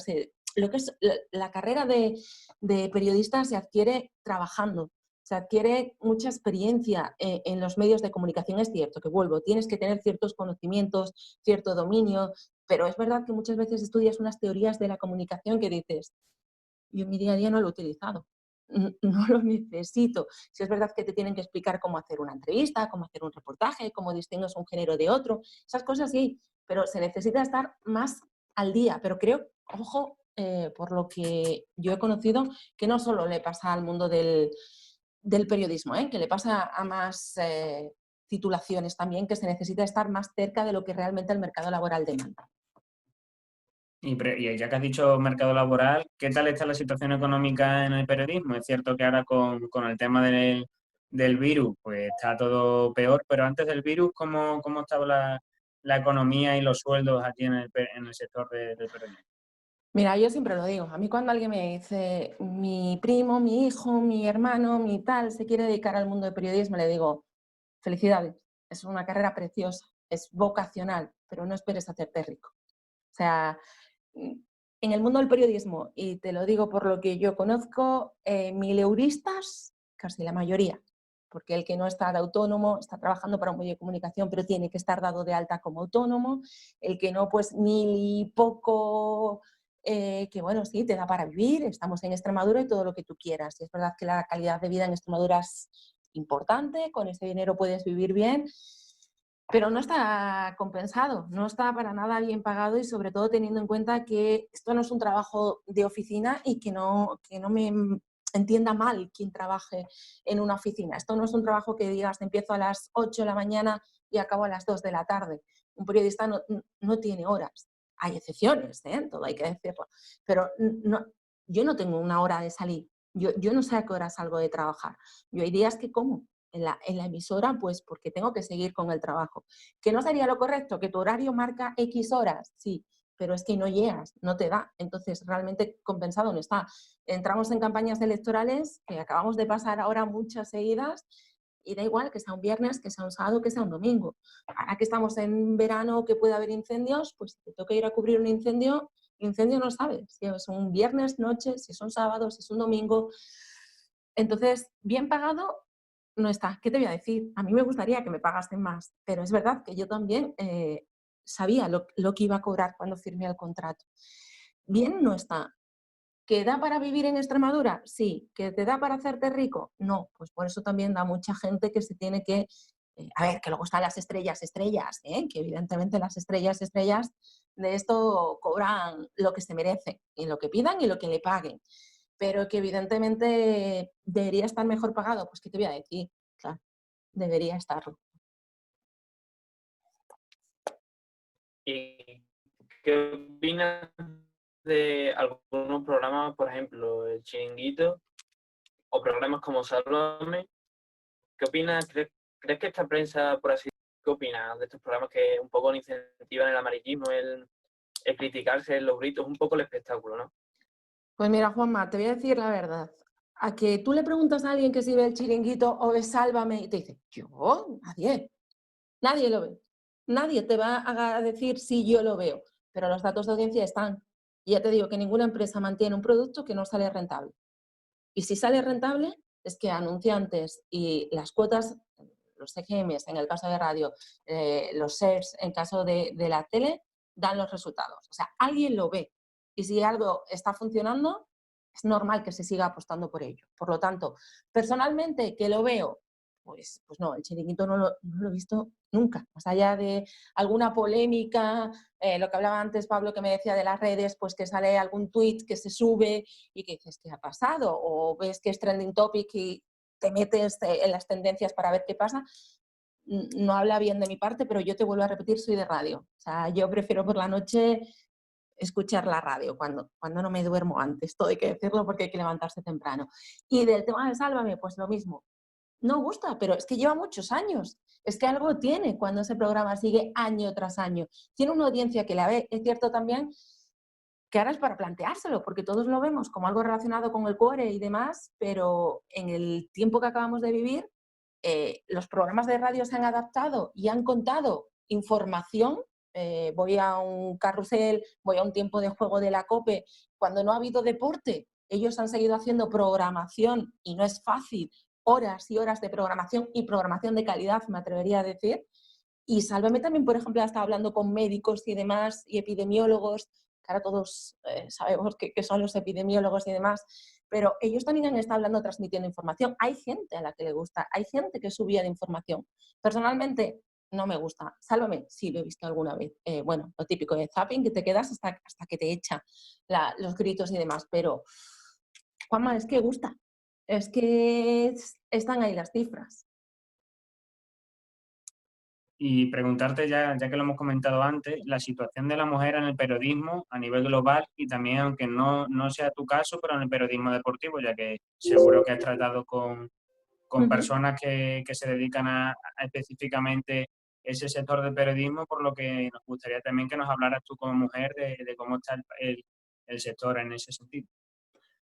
Lo que es la carrera de periodista se adquiere trabajando, se adquiere mucha experiencia en los medios de comunicación. Es cierto que, vuelvo, tienes que tener ciertos conocimientos, cierto dominio, pero es verdad que muchas veces estudias unas teorías de la comunicación que dices, yo en mi día a día no lo he utilizado, no lo necesito. Si es verdad que te tienen que explicar cómo hacer una entrevista, cómo hacer un reportaje, cómo distingues un género de otro, esas cosas sí, pero se necesita estar más al día. Pero creo, ojo, por lo que yo he conocido, que no solo le pasa al mundo del periodismo, que le pasa a más titulaciones también, que se necesita estar más cerca de lo que realmente el mercado laboral demanda. Y ya que has dicho mercado laboral, ¿qué tal está la situación económica en el periodismo? Es cierto que ahora con el tema del virus, pues está todo peor, pero antes del virus, ¿cómo estaba la economía y los sueldos aquí en el sector del periodismo? Mira, yo siempre lo digo. A mí cuando alguien me dice, mi primo, mi hijo, mi hermano, mi tal, se quiere dedicar al mundo del periodismo, le digo, felicidades, es una carrera preciosa, es vocacional, pero no esperes hacerte rico. O sea, en el mundo del periodismo, y te lo digo por lo que yo conozco, mileuristas, casi la mayoría, porque el que no está de autónomo está trabajando para un medio de comunicación, pero tiene que estar dado de alta como autónomo, el que no, pues 1000 y poco, que bueno, sí, te da para vivir, estamos en Extremadura y todo lo que tú quieras. Y es verdad que la calidad de vida en Extremadura es importante, con ese dinero puedes vivir bien, pero no está compensado, no está para nada bien pagado y sobre todo teniendo en cuenta que esto no es un trabajo de oficina y que no me entienda mal quien trabaje en una oficina. Esto no es un trabajo que digas empiezo a las 8 de la mañana y acabo a las 2 de la tarde. Un periodista no tiene horas. Hay excepciones, todo hay que decirlo. Pero no, yo no tengo una hora de salir. Yo no sé a qué hora salgo de trabajar. Yo hay días que como en la emisora, pues porque tengo que seguir con el trabajo. ¿Que no sería lo correcto? ¿Que tu horario marca X horas? Sí, pero es que no llegas, no te da. Entonces, realmente compensado no está. Entramos en campañas electorales, que acabamos de pasar ahora muchas seguidas, y da igual que sea un viernes, que sea un sábado, que sea un domingo. Ahora que estamos en verano, que puede haber incendios, pues si te toca ir a cubrir un incendio no sabes si es un viernes noche, si es un sábado, si es un domingo. Entonces, bien pagado no está. ¿Qué te voy a decir? A mí me gustaría que me pagasen más, pero es verdad que yo también sabía lo que iba a cobrar cuando firmé el contrato. Bien no está. ¿Que da para vivir en Extremadura? Sí. ¿Que te da para hacerte rico? No. Pues por eso también da mucha gente que se tiene que... a ver, que luego están las estrellas, que evidentemente las estrellas de esto cobran lo que se merece, y lo que pidan y lo que le paguen. Pero que evidentemente debería estar mejor pagado, pues ¿qué te voy a decir? Claro, debería estarlo. ¿Y qué opinas de algunos programas, por ejemplo, El Chiringuito o programas como Sálvame? ¿Qué opinas? ¿Crees que esta prensa, por así decirlo, qué opinas de estos programas que un poco incentivan el amarillismo, el criticarse, los gritos, un poco el espectáculo, ¿no? Pues mira, Juanma, te voy a decir la verdad. A que tú le preguntas a alguien que si ve El Chiringuito o ve Sálvame y te dice, yo, nadie lo ve. Nadie te va a decir si yo lo veo, pero los datos de audiencia están. Y ya te digo que ninguna empresa mantiene un producto que no sale rentable. Y si sale rentable, es que anunciantes y las cuotas, los CGMs en el caso de radio, los shares en caso de la tele, dan los resultados. O sea, alguien lo ve. Y si algo está funcionando, es normal que se siga apostando por ello. Por lo tanto, personalmente, que lo veo, pues no, el Chiringuito no lo he visto nunca. Más allá de alguna polémica, lo que hablaba antes Pablo, que me decía de las redes, pues que sale algún tuit que se sube y que dices, ¿qué ha pasado? O ves que es trending topic y te metes en las tendencias para ver qué pasa. No habla bien de mi parte, pero yo te vuelvo a repetir, soy de radio. O sea, yo prefiero por la noche escuchar la radio cuando no me duermo antes. Todo hay que decirlo porque hay que levantarse temprano. Y del tema de Sálvame, pues lo mismo. No gusta, pero es que lleva muchos años. Es que algo tiene cuando ese programa sigue año tras año. Tiene una audiencia que la ve. Es cierto también que ahora es para planteárselo, porque todos lo vemos como algo relacionado con el cuore y demás, pero en el tiempo que acabamos de vivir, los programas de radio se han adaptado y han contado información. Voy a un carrusel, voy a un tiempo de juego de la COPE. Cuando no ha habido deporte, ellos han seguido haciendo programación y no es fácil, horas y horas de programación y programación de calidad, me atrevería a decir. Y Sálvame también, por ejemplo, ha estado hablando con médicos y demás, y epidemiólogos, que ahora todos sabemos que son los epidemiólogos y demás, pero ellos también han estado hablando, transmitiendo información. Hay gente a la que le gusta, hay gente que subía de información. Personalmente, no me gusta. Sálvame, sí, lo he visto alguna vez. Bueno, lo típico de zapping, que te quedas hasta que te echa los gritos y demás, pero, Juanma, es que gusta. Es que están ahí las cifras. Y preguntarte, ya que lo hemos comentado antes, la situación de la mujer en el periodismo a nivel global y también, aunque no sea tu caso, pero en el periodismo deportivo, ya que seguro que has tratado con personas que se dedican a específicamente ese sector del periodismo, por lo que nos gustaría también que nos hablaras tú como mujer de cómo está el sector en ese sentido.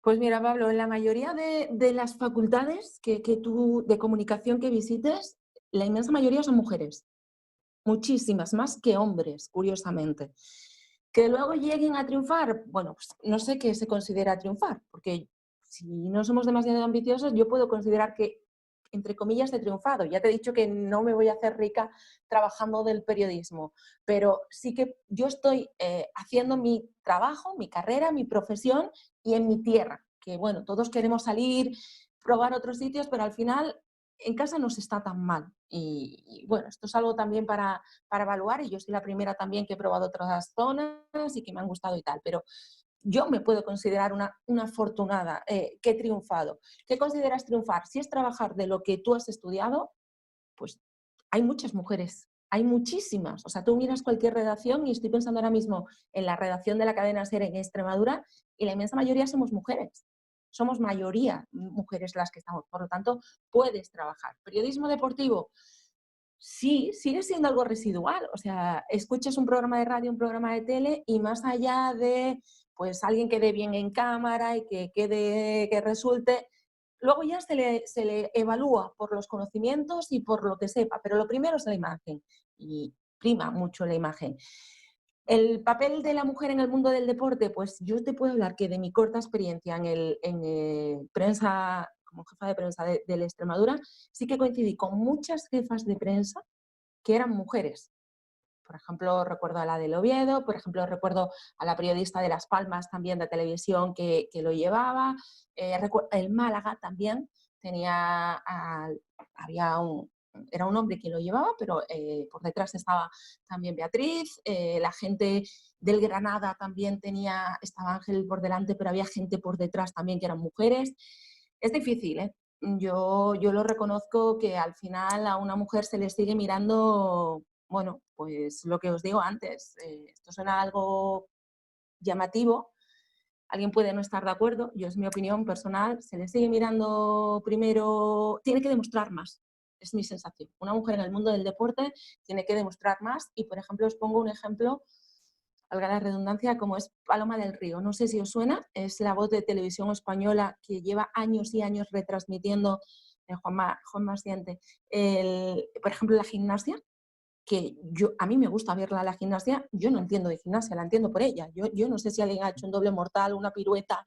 Pues mira, Pablo, en la mayoría de las facultades tú de comunicación que visites, la inmensa mayoría son mujeres. Muchísimas, más que hombres, curiosamente. Que luego lleguen a triunfar, bueno, pues no sé qué se considera triunfar, porque si no somos demasiado ambiciosos, yo puedo considerar que, entre comillas, he triunfado. Ya te he dicho que no me voy a hacer rica trabajando del periodismo, pero sí que yo estoy haciendo mi trabajo, mi carrera, mi profesión y en mi tierra, que bueno, todos queremos salir, probar otros sitios, pero al final en casa no se está tan mal. Y bueno, esto es algo también para evaluar, y yo soy la primera también que he probado otras zonas y que me han gustado y tal, pero yo me puedo considerar una afortunada que he triunfado. ¿Qué consideras triunfar? Si es trabajar de lo que tú has estudiado, pues hay muchas mujeres hay muchísimas. O sea, tú miras cualquier redacción y estoy pensando ahora mismo en la redacción de la cadena SER en Extremadura y la inmensa mayoría somos mujeres. Somos mayoría mujeres las que estamos. Por lo tanto, puedes trabajar. Periodismo deportivo, sí, sigue siendo algo residual. O sea, escuchas un programa de radio, un programa de tele y más allá de pues alguien que dé bien en cámara y que resulte, luego ya se le evalúa por los conocimientos y por lo que sepa, pero lo primero es la imagen y prima mucho la imagen. El papel de la mujer en el mundo del deporte, pues yo te puedo hablar que de mi corta experiencia en prensa, como jefa de prensa de la Extremadura, sí que coincidí con muchas jefas de prensa que eran mujeres. Por ejemplo, recuerdo a la del Oviedo, por ejemplo, recuerdo a la periodista de Las Palmas también de televisión que lo llevaba. El Málaga también tenía, era un hombre que lo llevaba, pero por detrás estaba también Beatriz. La gente del Granada también estaba Ángel por delante, pero había gente por detrás también que eran mujeres. Es difícil, ¿eh? Yo lo reconozco que al final a una mujer se le sigue mirando, bueno, pues lo que os digo antes, esto suena algo llamativo, alguien puede no estar de acuerdo, yo es mi opinión personal, se le sigue mirando primero, tiene que demostrar más, es mi sensación. Una mujer en el mundo del deporte tiene que demostrar más y, por ejemplo, os pongo un ejemplo, valga la redundancia, como es Paloma del Río. No sé si os suena, es la voz de televisión española que lleva años y años retransmitiendo, Juanma Siente, por ejemplo, la gimnasia, que a mí me gusta verla la gimnasia, yo no entiendo de gimnasia, la entiendo por ella. Yo no sé si alguien ha hecho un doble mortal, una pirueta,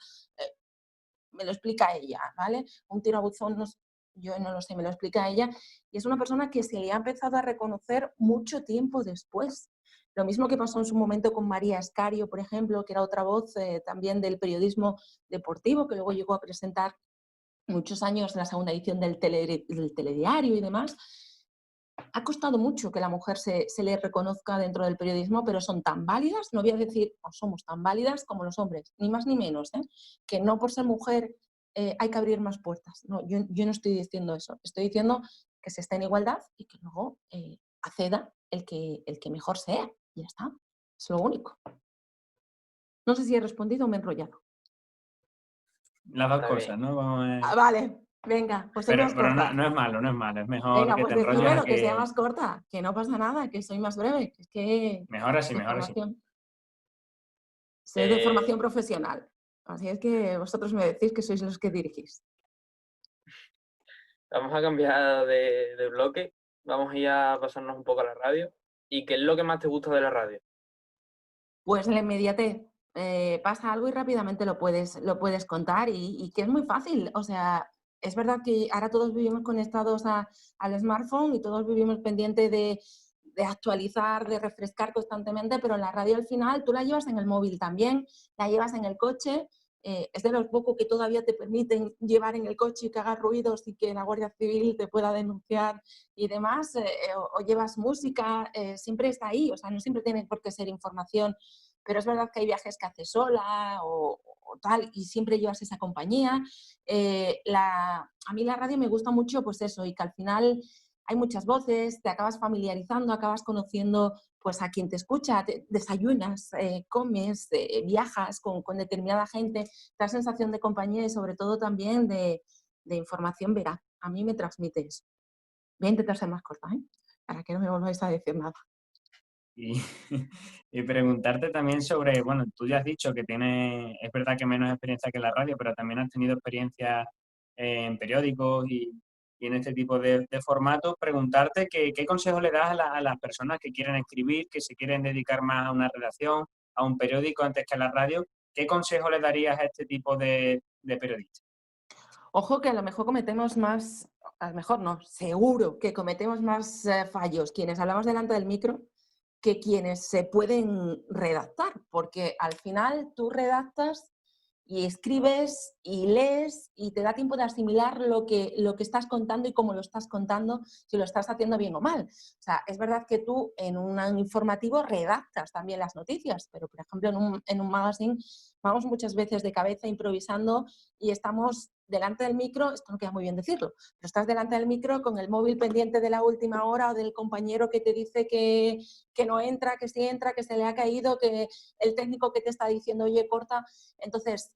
me lo explica ella, ¿vale? Un tiro a buzón, yo no lo sé, me lo explica ella. Y es una persona que se le ha empezado a reconocer mucho tiempo después. Lo mismo que pasó en su momento con María Escario, por ejemplo, que era otra voz también del periodismo deportivo, que luego llegó a presentar muchos años la segunda edición del telediario y demás. Ha costado mucho que la mujer se le reconozca dentro del periodismo, pero son tan válidas, no voy a decir no somos tan válidas como los hombres, ni más ni menos, ¿eh? Que no por ser mujer hay que abrir más puertas. No, yo no estoy diciendo eso, estoy diciendo que se está en igualdad y que luego acceda el que mejor sea, y ya está, es lo único. No sé si he respondido o me he enrollado. Las dos Está cosas, bien. ¿no? Vamos a... Vale, venga, pues soy Pero, más pero no, corta. no es malo, no es malo. Es mejor Venga, que pues te enrolles a decímelo, que sea que... más corta, que no pasa nada, que soy más breve, que es que Mejor así, la mejor así. información, soy de Eh, formación profesional, así es que vosotros me decís que sois los que dirigís. Vamos a cambiar de bloque. Vamos a ir a pasarnos un poco a la radio. ¿Y qué es lo que más te gusta de la radio? Pues la inmediatez, pasa algo y rápidamente lo puedes contar y que es muy fácil, o sea, es verdad que ahora todos vivimos conectados al smartphone y todos vivimos pendientes de actualizar, de refrescar constantemente, pero la radio al final tú la llevas en el móvil también, la llevas en el coche, es de los pocos que todavía te permiten llevar en el coche y que haga ruidos y que la Guardia Civil te pueda denunciar y demás, o llevas música, siempre está ahí, o sea, no siempre tiene por qué ser información, pero es verdad que hay viajes que haces sola o tal, y siempre llevas esa compañía. A mí la radio me gusta mucho, pues eso, y que al final hay muchas voces, te acabas familiarizando, acabas conociendo pues a quien te escucha, desayunas, comes, viajas con determinada gente, da sensación de compañía y sobre todo también de información veraz. A mí me transmite eso. Voy a intentar ser más corta, ¿eh? Para que no me volváis a decir nada. Y, y preguntarte también sobre, bueno, tú ya has dicho que tienes, es verdad que menos experiencia que en la radio, pero también has tenido experiencia en periódicos y en este tipo de formatos. Preguntarte qué consejo le das a las personas que quieren escribir, que se quieren dedicar más a una redacción, a un periódico antes que a la radio. ¿Qué consejo le darías a este tipo de periodistas? Ojo que a lo mejor cometemos más, a lo mejor no, seguro que cometemos más fallos quienes hablamos delante del micro que quienes se pueden redactar, porque al final tú redactas y escribes y lees y te da tiempo de asimilar lo que estás contando y cómo lo estás contando, si lo estás haciendo bien o mal. O sea, es verdad que tú en un informativo redactas también las noticias, pero por ejemplo en un magazine vamos muchas veces de cabeza improvisando y estamos delante del micro, esto no queda muy bien decirlo, pero estás delante del micro con el móvil pendiente de la última hora o del compañero que te dice que no entra, que sí entra, que se le ha caído, que el técnico que te está diciendo, oye, corta. Entonces,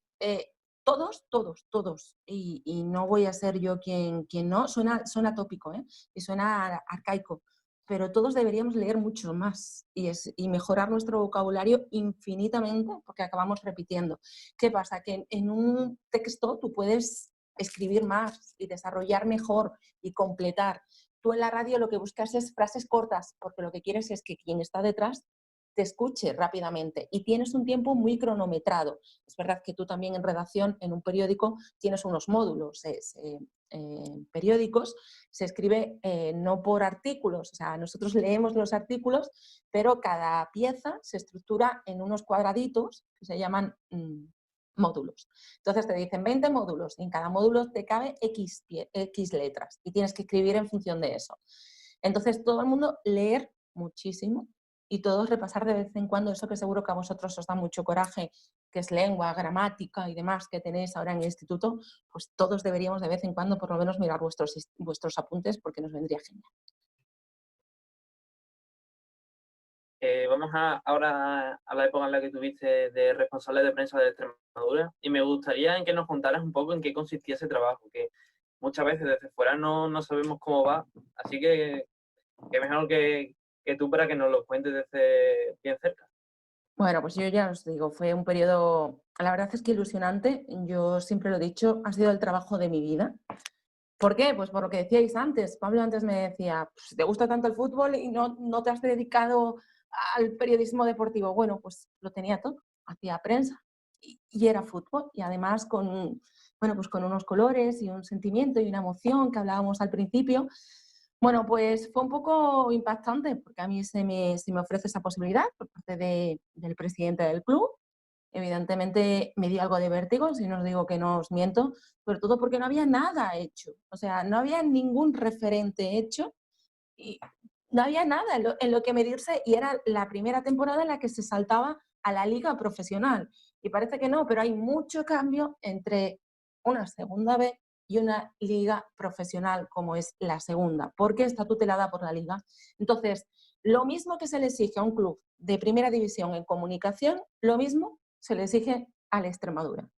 todos. Y no voy a ser yo quien no, suena tópico, ¿eh? Y suena arcaico, pero todos deberíamos leer mucho más y mejorar nuestro vocabulario infinitamente porque acabamos repitiendo. ¿Qué pasa? Que en un texto tú puedes escribir más y desarrollar mejor y completar. Tú en la radio lo que buscas es frases cortas porque lo que quieres es que quien está detrás te escuche rápidamente y tienes un tiempo muy cronometrado. Es verdad que tú también en redacción, en un periódico, tienes unos módulos. Periódicos se escribe no por artículos, o sea, nosotros leemos los artículos, pero cada pieza se estructura en unos cuadraditos que se llaman módulos. Entonces te dicen 20 módulos y en cada módulo te cabe X letras y tienes que escribir en función de eso. Entonces todo el mundo leer muchísimo y todos repasar de vez en cuando eso que seguro que a vosotros os da mucho coraje, que es lengua, gramática y demás que tenéis ahora en el instituto, pues todos deberíamos de vez en cuando por lo menos mirar vuestros apuntes porque nos vendría genial. Vamos ahora a la época en la que tuviste de responsable de prensa de Extremadura y me gustaría que nos contaras un poco en qué consistía ese trabajo, que muchas veces desde fuera no sabemos cómo va, así que mejor que tú para que nos lo cuentes desde bien cerca. Bueno, pues yo ya os digo, fue un periodo, la verdad es que ilusionante, yo siempre lo he dicho, ha sido el trabajo de mi vida. ¿Por qué? Pues por lo que decíais antes. Pablo antes me decía, pues, ¿te gusta tanto el fútbol y no te has dedicado al periodismo deportivo? Bueno, pues lo tenía todo, hacía prensa y era fútbol y además pues con unos colores y un sentimiento y una emoción que hablábamos al principio. Bueno, pues fue un poco impactante porque a mí se me ofrece esa posibilidad por parte del presidente del club. Evidentemente me dio algo de vértigo, si no os digo que no os miento, sobre todo porque no había nada hecho, o sea, no había ningún referente hecho y no había nada en lo que medirse y era la primera temporada en la que se saltaba a la liga profesional. Y parece que no, pero hay mucho cambio entre una segunda B y una liga profesional como es la segunda, porque está tutelada por la liga. Entonces, lo mismo que se le exige a un club de primera división en comunicación, lo mismo se le exige a la Extremadura.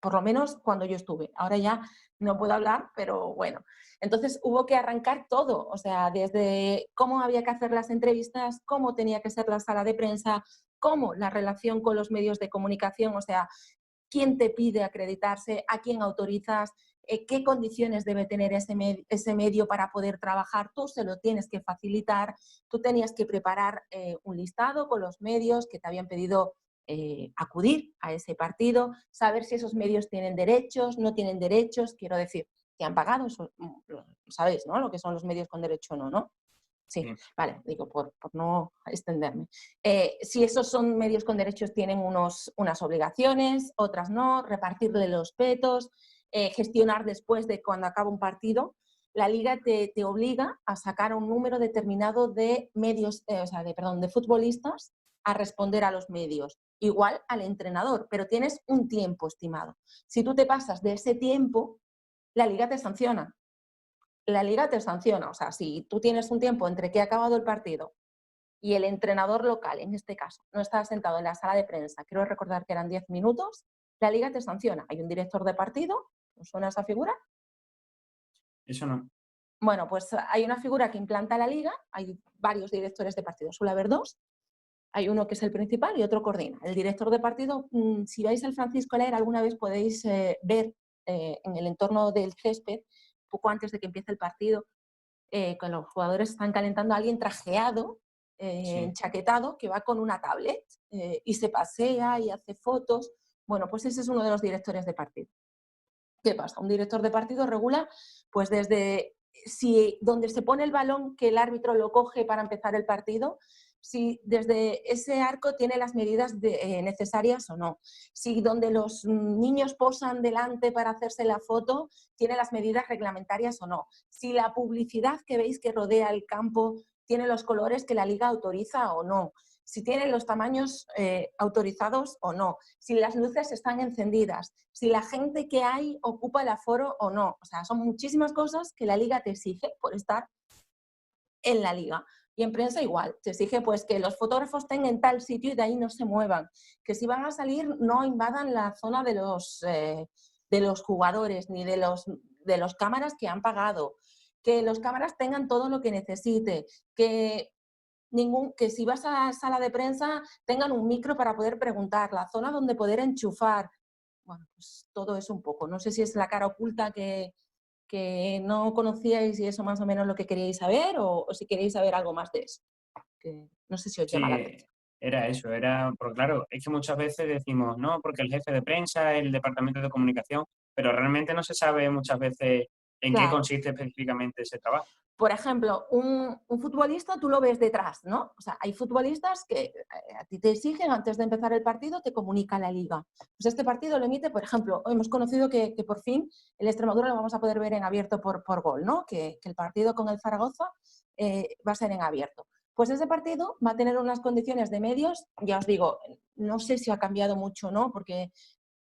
Por lo menos cuando yo estuve. Ahora ya no puedo hablar, pero bueno. Entonces hubo que arrancar todo, o sea, desde cómo había que hacer las entrevistas, cómo tenía que ser la sala de prensa, cómo la relación con los medios de comunicación, o sea, quién te pide acreditarse, a quién autorizas, qué condiciones debe tener ese medio para poder trabajar, tú se lo tienes que facilitar, tú tenías que preparar un listado con los medios que te habían pedido acudir a ese partido, saber si esos medios tienen derechos, no tienen derechos, quiero decir, te han pagado, eso, sabéis, ¿no? Lo que son los medios con derecho o no, ¿no? Sí, vale, digo, por no extenderme. Si esos son medios con derechos, tienen unas obligaciones, otras no, repartirle los petos, gestionar después de cuando acaba un partido. La liga te obliga a sacar un número determinado de medios, de futbolistas a responder a los medios. Igual al entrenador, pero tienes un tiempo estimado. Si tú te pasas de ese tiempo, la liga te sanciona. La liga te sanciona, o sea, si tú tienes un tiempo entre que ha acabado el partido y el entrenador local, en este caso, no está sentado en la sala de prensa, quiero recordar que eran 10 minutos, la liga te sanciona. Hay un director de partido, ¿os suena esa figura? Eso no. Bueno, pues hay una figura que implanta la liga, hay varios directores de partido, suele haber dos, hay uno que es el principal y otro coordina. El director de partido, si vais al Francisco Ler, alguna vez podéis ver en el entorno del césped, poco antes de que empiece el partido, con los jugadores están calentando a alguien trajeado, enchaquetado, que va con una tablet y se pasea y hace fotos. Bueno, pues ese es uno de los directores de partido. ¿Qué pasa? Un director de partido regula pues desde donde se pone el balón que el árbitro lo coge para empezar el partido, si desde ese arco tiene las medidas necesarias o no, si donde los niños posan delante para hacerse la foto tiene las medidas reglamentarias o no, si la publicidad que veis que rodea el campo tiene los colores que la liga autoriza o no, si tienen los tamaños autorizados o no, si las luces están encendidas, si la gente que hay ocupa el aforo o no. O sea, son muchísimas cosas que la liga te exige por estar en la liga. Y en prensa igual, te exige pues que los fotógrafos estén en tal sitio y de ahí no se muevan, que si van a salir no invadan la zona de los jugadores ni de los cámaras que han pagado, que los cámaras tengan todo lo que necesite, que si vas a la sala de prensa tengan un micro para poder preguntar, la zona donde poder enchufar. Bueno, pues todo eso un poco. No sé si es la cara oculta que no conocíais y eso más o menos lo que queríais saber o si queréis saber algo más de eso. Que no sé si os llama Sí, la atención. era eso, porque claro, es que muchas veces decimos, no, porque el jefe de prensa, el departamento de comunicación, pero realmente no se sabe muchas veces en qué Claro. consiste específicamente ese trabajo. Por ejemplo, un futbolista tú lo ves detrás, ¿no? O sea, hay futbolistas que a ti te exigen antes de empezar el partido, te comunica la liga. Pues este partido lo emite, por ejemplo, hoy hemos conocido que por fin el Extremadura lo vamos a poder ver en abierto por gol, ¿no? Que el partido con el Zaragoza va a ser en abierto. Pues ese partido va a tener unas condiciones de medios, ya os digo, no sé si ha cambiado mucho o no, porque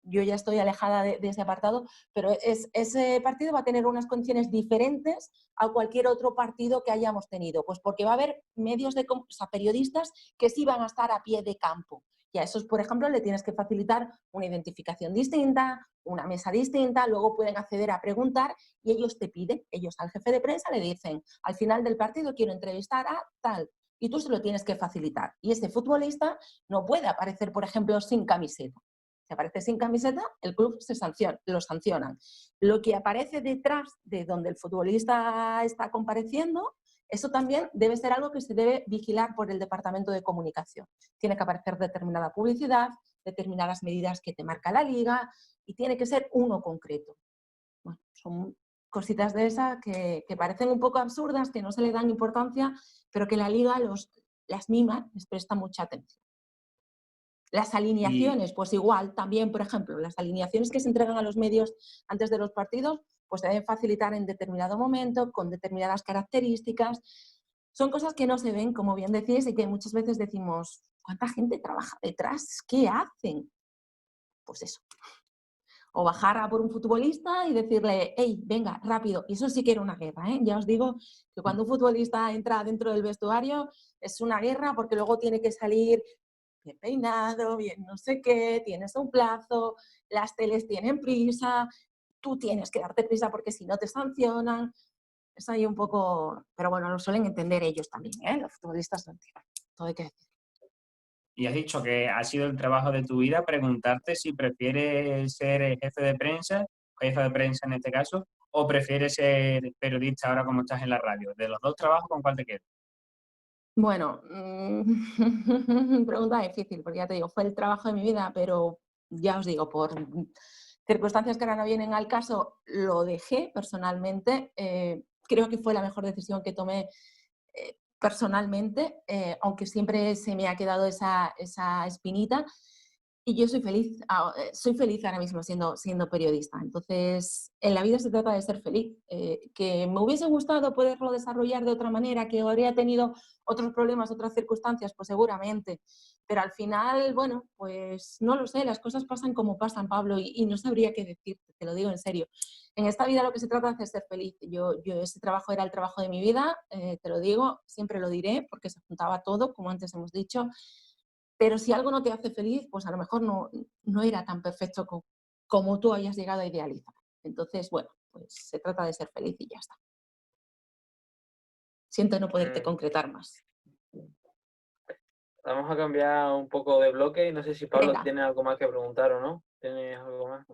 yo ya estoy alejada de ese apartado, pero ese partido va a tener unas condiciones diferentes a cualquier otro partido que hayamos tenido, pues porque va a haber o sea, periodistas que sí van a estar a pie de campo. Y a esos, por ejemplo, le tienes que facilitar una identificación distinta, una mesa distinta, luego pueden acceder a preguntar y ellos te piden, ellos al jefe de prensa le dicen, al final del partido quiero entrevistar a tal, y tú se lo tienes que facilitar. Y ese futbolista no puede aparecer, por ejemplo, sin camiseta. Si aparece sin camiseta, el club lo sancionan. Lo que aparece detrás de donde el futbolista está compareciendo, eso también debe ser algo que se debe vigilar por el departamento de comunicación. Tiene que aparecer determinada publicidad, determinadas medidas que te marca la liga y tiene que ser uno concreto. Bueno, son cositas de esas que parecen un poco absurdas, que no se le dan importancia, pero que la liga las mima, les presta mucha atención. Las Y, alineaciones, pues igual, también, por ejemplo, las alineaciones que se entregan a los medios antes de los partidos, pues se deben facilitar en determinado momento, con determinadas características. Son cosas que no se ven, como bien decís, y que muchas veces decimos, ¿cuánta gente trabaja detrás? ¿Qué hacen? Pues eso. O bajar a por un futbolista y decirle, hey, venga, rápido. Y eso sí que era una guerra, ¿eh? Ya os digo que cuando un futbolista entra dentro del vestuario es una guerra porque luego tiene que salir bien peinado, bien no sé qué, tienes un plazo, las teles tienen prisa, tú tienes que darte prisa porque si no te sancionan. Es ahí un poco, pero bueno, lo suelen entender ellos también, ¿eh? Los futbolistas lo entienden, todo hay que decir. y has dicho que ha sido el trabajo de tu vida preguntarte si prefieres ser jefe de prensa, jefa de prensa en este caso, o prefieres ser periodista ahora como estás en la radio. De los dos trabajos, ¿con cuál te quedas? Bueno, pregunta difícil, porque ya te digo, fue el trabajo de mi vida, pero ya os digo, por circunstancias que ahora no vienen al caso, lo dejé personalmente. Creo que fue la mejor decisión que tomé personalmente, aunque siempre se me ha quedado esa espinita. Y yo soy feliz ahora mismo siendo periodista. Entonces, en la vida se trata de ser feliz. Que me hubiese gustado poderlo desarrollar de otra manera, que habría tenido otros problemas, otras circunstancias, pues seguramente. Pero al final, bueno, pues no lo sé, las cosas pasan como pasan, Pablo, y no sabría qué decirte, te lo digo en serio. En esta vida lo que se trata es ser feliz. Ese trabajo era el trabajo de mi vida, te lo digo, siempre lo diré, porque se juntaba todo, como antes hemos dicho. Pero si algo no te hace feliz, pues a lo mejor no era tan perfecto como tú hayas llegado a idealizar. Entonces, bueno, pues se trata de ser feliz y ya está. Siento no poderte Mm, concretar más. Vamos a cambiar un poco de bloque y no sé si Pablo Venga, tiene algo más que preguntar o no. ¿Tienes algo más?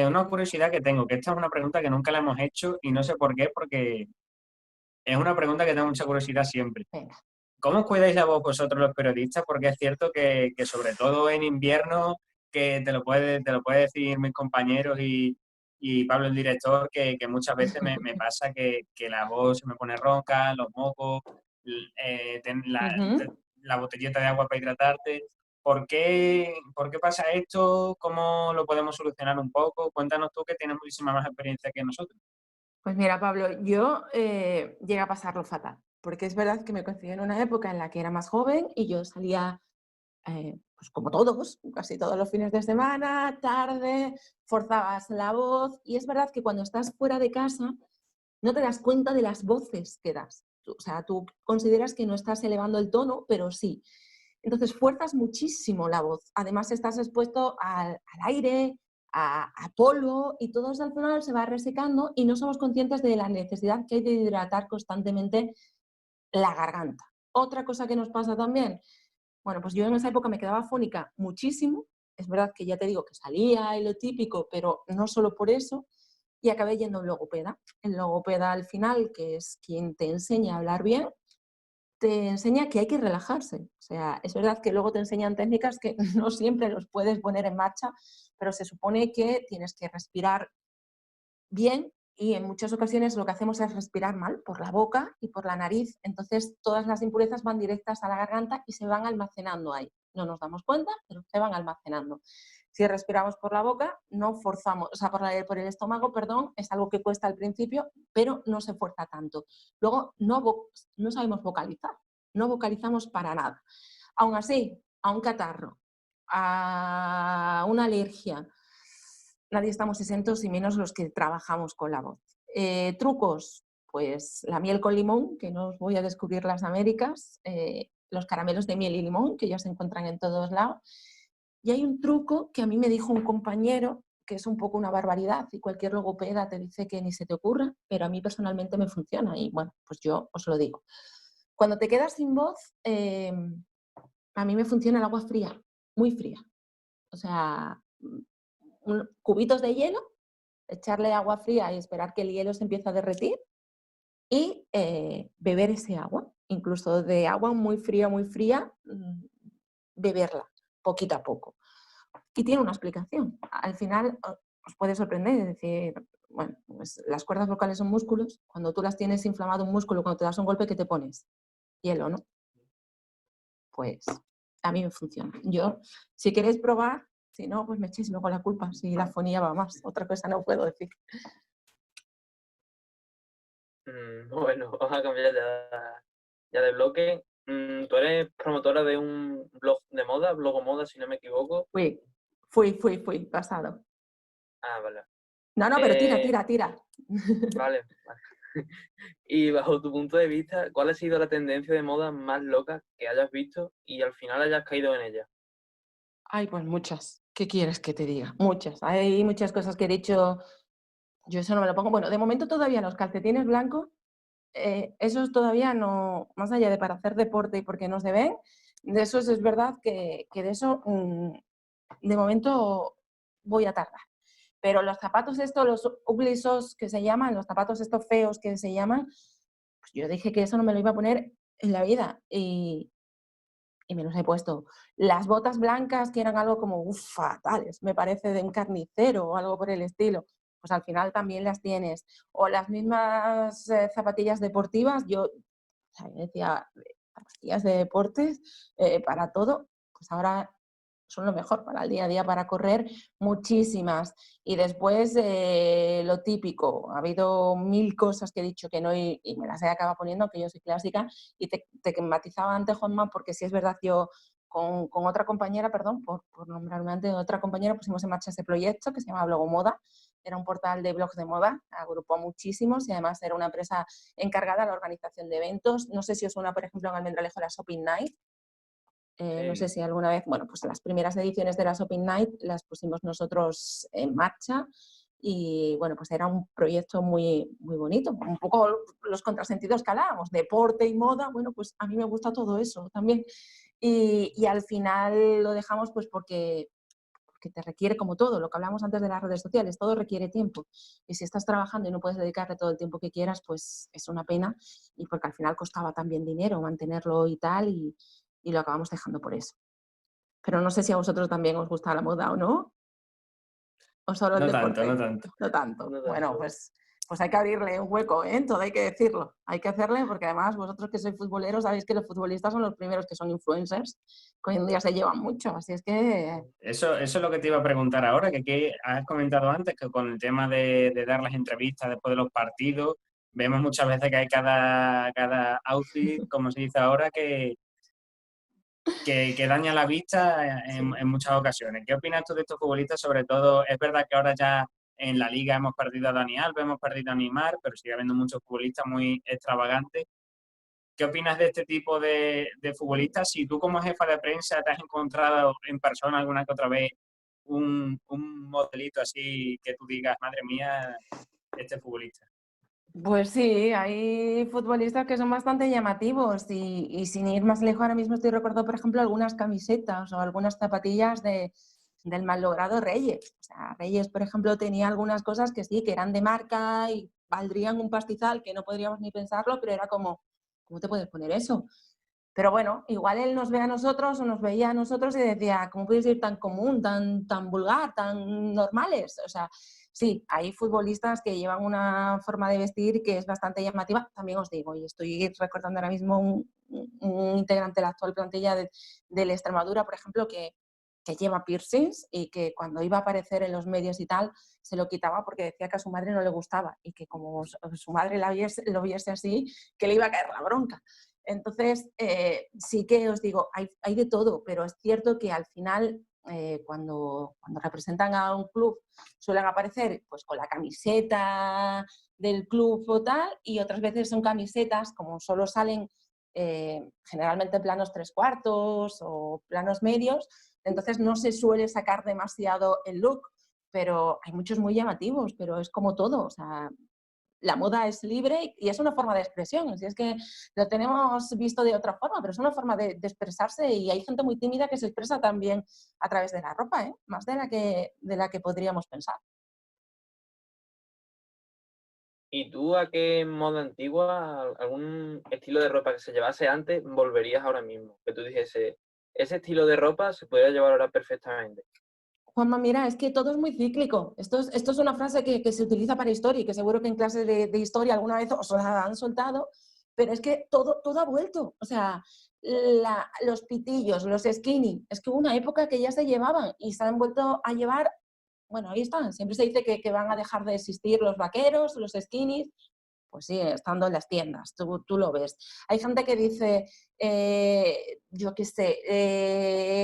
Una curiosidad que tengo, que esta es una pregunta que nunca la hemos hecho y no sé por qué, porque es una pregunta que tengo mucha curiosidad siempre. venga. ¿Cómo os cuidáis la voz vosotros los periodistas? Porque es cierto que sobre todo en invierno, que te lo puede decir mis compañeros y Pablo el director, que muchas veces me pasa que la voz se me pone ronca, los mocos, Ujú. la botellita de agua para hidratarte. ¿Por qué pasa esto? ¿Cómo lo podemos solucionar un poco? Cuéntanos tú que tienes muchísima más experiencia que nosotros. Pues mira, Pablo, yo llegué a pasarlo fatal. porque es verdad que me coincidió en una época en la que era más joven y yo salía, pues como todos, casi todos los fines de semana, tarde, forzabas la voz, y es verdad que cuando estás fuera de casa no te das cuenta de las voces que das. O sea, tú consideras que no estás elevando el tono, pero sí. Entonces fuerzas muchísimo la voz. Además estás expuesto al aire, a polvo, y todo eso al final se va resecando y no somos conscientes de la necesidad que hay de hidratar constantemente la garganta. Otra cosa que nos pasa también, bueno, pues yo en esa época me quedaba afónica muchísimo. Es verdad que ya te digo que salía y lo típico, pero no solo por eso, y acabé yendo a un logopeda. El logopeda al final, que es quien te enseña a hablar bien, te enseña que hay que relajarse. O sea, es verdad que luego te enseñan técnicas que no siempre los puedes poner en marcha, pero se supone que tienes que respirar bien, y en muchas ocasiones lo que hacemos es respirar mal por la boca y por la nariz. Entonces todas las impurezas van directas a la garganta y se van almacenando ahí. No nos damos cuenta, pero se van almacenando. Si respiramos por la boca, no forzamos, o sea, por el estómago, perdón, es algo que cuesta al principio, pero no se fuerza tanto. Luego no sabemos vocalizar, no vocalizamos para nada. Aún así, a un catarro, a una alergia, nadie estamos exentos, y menos los que trabajamos con la voz. Trucos, pues la miel con limón, que no os voy a descubrir las Américas, los caramelos de miel y limón, que ya se encuentran en todos lados. Y hay un truco que a mí me dijo un compañero, que es un poco una barbaridad, y cualquier logopeda te dice que ni se te ocurra, pero a mí personalmente me funciona, y bueno, pues yo os lo digo. Cuando te quedas sin voz, a mí me funciona el agua fría, muy fría. O sea, cubitos de hielo, echarle agua fría y esperar que el hielo se empiece a derretir, y beber ese agua, incluso de agua muy fría, beberla poquito a poco. Y tiene una explicación. Al final os puede sorprender, es decir, bueno, pues las cuerdas vocales son músculos. Cuando tú las tienes inflamado un músculo, cuando te das un golpe, ¿qué te pones? Hielo, ¿no? Pues a mí me funciona. Yo, si queréis probar, si no, pues me echéis luego la culpa, si la fonía va más. Otra cosa no puedo decir. Bueno, vamos a cambiar ya de bloque. Tú eres promotora de un blog de moda, Blogomoda, si no me equivoco. Fui, pasado. Ah, vale. No, pero tira. Vale. Y bajo tu punto de vista, ¿cuál ha sido la tendencia de moda más loca que hayas visto y al final hayas caído en ella? Ay, pues muchas. ¿Qué quieres que te diga? Muchas. Hay muchas cosas que he dicho, yo eso no me lo pongo. Bueno, de momento todavía los calcetines blancos, esos todavía no, más allá de para hacer deporte y porque no se ven, de esos es verdad que de eso de momento voy a tardar. Pero los zapatos estos, los ugly socks que se llaman, los zapatos estos feos que se llaman, pues yo dije que eso no me lo iba a poner en la vida, y me los he puesto. Las botas blancas, que eran algo como fatales, me parece, de un carnicero o algo por el estilo, pues al final también las tienes. O las mismas zapatillas deportivas, yo, o sea, yo decía, zapatillas de deportes para todo, pues ahora son lo mejor para el día a día, para correr, muchísimas. Y después lo típico, ha habido 1000 cosas que he dicho que no, y me las he acabado poniendo, que yo soy clásica, y te matizaba antes, Juanma, porque sí es verdad, yo con otra compañera, perdón, por nombrarme antes, otra compañera, pusimos en marcha ese proyecto que se llama Blogomoda. Era un portal de blogs de moda, agrupó a muchísimos, y además era una empresa encargada de la organización de eventos. No sé si os suena, por ejemplo, en Almendralejo la Shopping Night. No sé si alguna vez, bueno, pues las primeras ediciones de la Shopping Night las pusimos nosotros en marcha, y bueno, pues era un proyecto muy, muy bonito, un poco los contrasentidos que hablábamos, deporte y moda. Bueno, pues a mí me gusta todo eso también, y al final lo dejamos pues porque te requiere, como todo, lo que hablamos antes de las redes sociales, todo requiere tiempo, y si estás trabajando y no puedes dedicarle todo el tiempo que quieras, pues es una pena, y porque al final costaba también dinero mantenerlo y tal, y lo acabamos dejando por eso. Pero no sé si a vosotros también os gusta la moda o no, o solo el No tanto, deporte. no tanto. No tanto. No Bueno, tanto. pues hay que abrirle un hueco, ¿eh? Todo hay que decirlo. Hay que hacerle, porque además vosotros que sois futboleros sabéis que los futbolistas son los primeros que son influencers, que hoy en día se llevan mucho, así es que... Eso es lo que te iba a preguntar ahora, que has comentado antes, que con el tema de dar las entrevistas después de los partidos, vemos muchas veces que hay cada outfit, como se dice ahora, que daña la vista en muchas ocasiones. ¿Qué opinas tú de estos futbolistas? Sobre todo, es verdad que ahora ya en la liga hemos perdido a Dani Alves, hemos perdido a Neymar, pero sigue habiendo muchos futbolistas muy extravagantes. ¿Qué opinas de este tipo de futbolistas? Si tú como jefa de prensa te has encontrado en persona alguna que otra vez un modelito así que tú digas, madre mía, este futbolista. Pues sí, hay futbolistas que son bastante llamativos y sin ir más lejos, ahora mismo estoy recordando, por ejemplo, algunas camisetas o algunas zapatillas del malogrado Reyes. O sea, Reyes, por ejemplo, tenía algunas cosas que sí, que eran de marca y valdrían un pastizal, que no podríamos ni pensarlo, pero era como, ¿cómo te puedes poner eso? Pero bueno, igual él nos ve a nosotros o nos veía a nosotros y decía, ¿cómo puedes ir tan común, tan vulgar, tan normales? O sea, sí, hay futbolistas que llevan una forma de vestir que es bastante llamativa. También os digo, y estoy recordando ahora mismo un integrante de la actual plantilla del Extremadura, por ejemplo, que lleva piercings y que cuando iba a aparecer en los medios y tal, se lo quitaba porque decía que a su madre no le gustaba y que como su madre lo viese así, que le iba a caer la bronca. Entonces, sí que os digo, hay de todo, pero es cierto que al final, cuando representan a un club, suelen aparecer pues, con la camiseta del club o tal, y otras veces son camisetas, como solo salen generalmente planos 3/4 o planos medios, entonces no se suele sacar demasiado el look, pero hay muchos muy llamativos, pero es como todo, o sea, la moda es libre y es una forma de expresión. Si es que lo tenemos visto de otra forma, pero es una forma de expresarse y hay gente muy tímida que se expresa también a través de la ropa, ¿eh? Más de la que podríamos pensar. ¿Y tú a qué moda antigua, algún estilo de ropa que se llevase antes, volverías ahora mismo? Que tú dijese, ese estilo de ropa se podría llevar ahora perfectamente. Juanma, mira, es que todo es muy cíclico. Esto es una frase que se utiliza para historia y que seguro que en clases de historia alguna vez os la han soltado, pero es que todo ha vuelto. O sea, los pitillos, los skinny, es que hubo una época que ya se llevaban y se han vuelto a llevar, bueno, ahí están. Siempre se dice que van a dejar de existir los vaqueros, los skinnies, pues sigue estando en las tiendas, tú lo ves. Hay gente que dice, yo qué sé,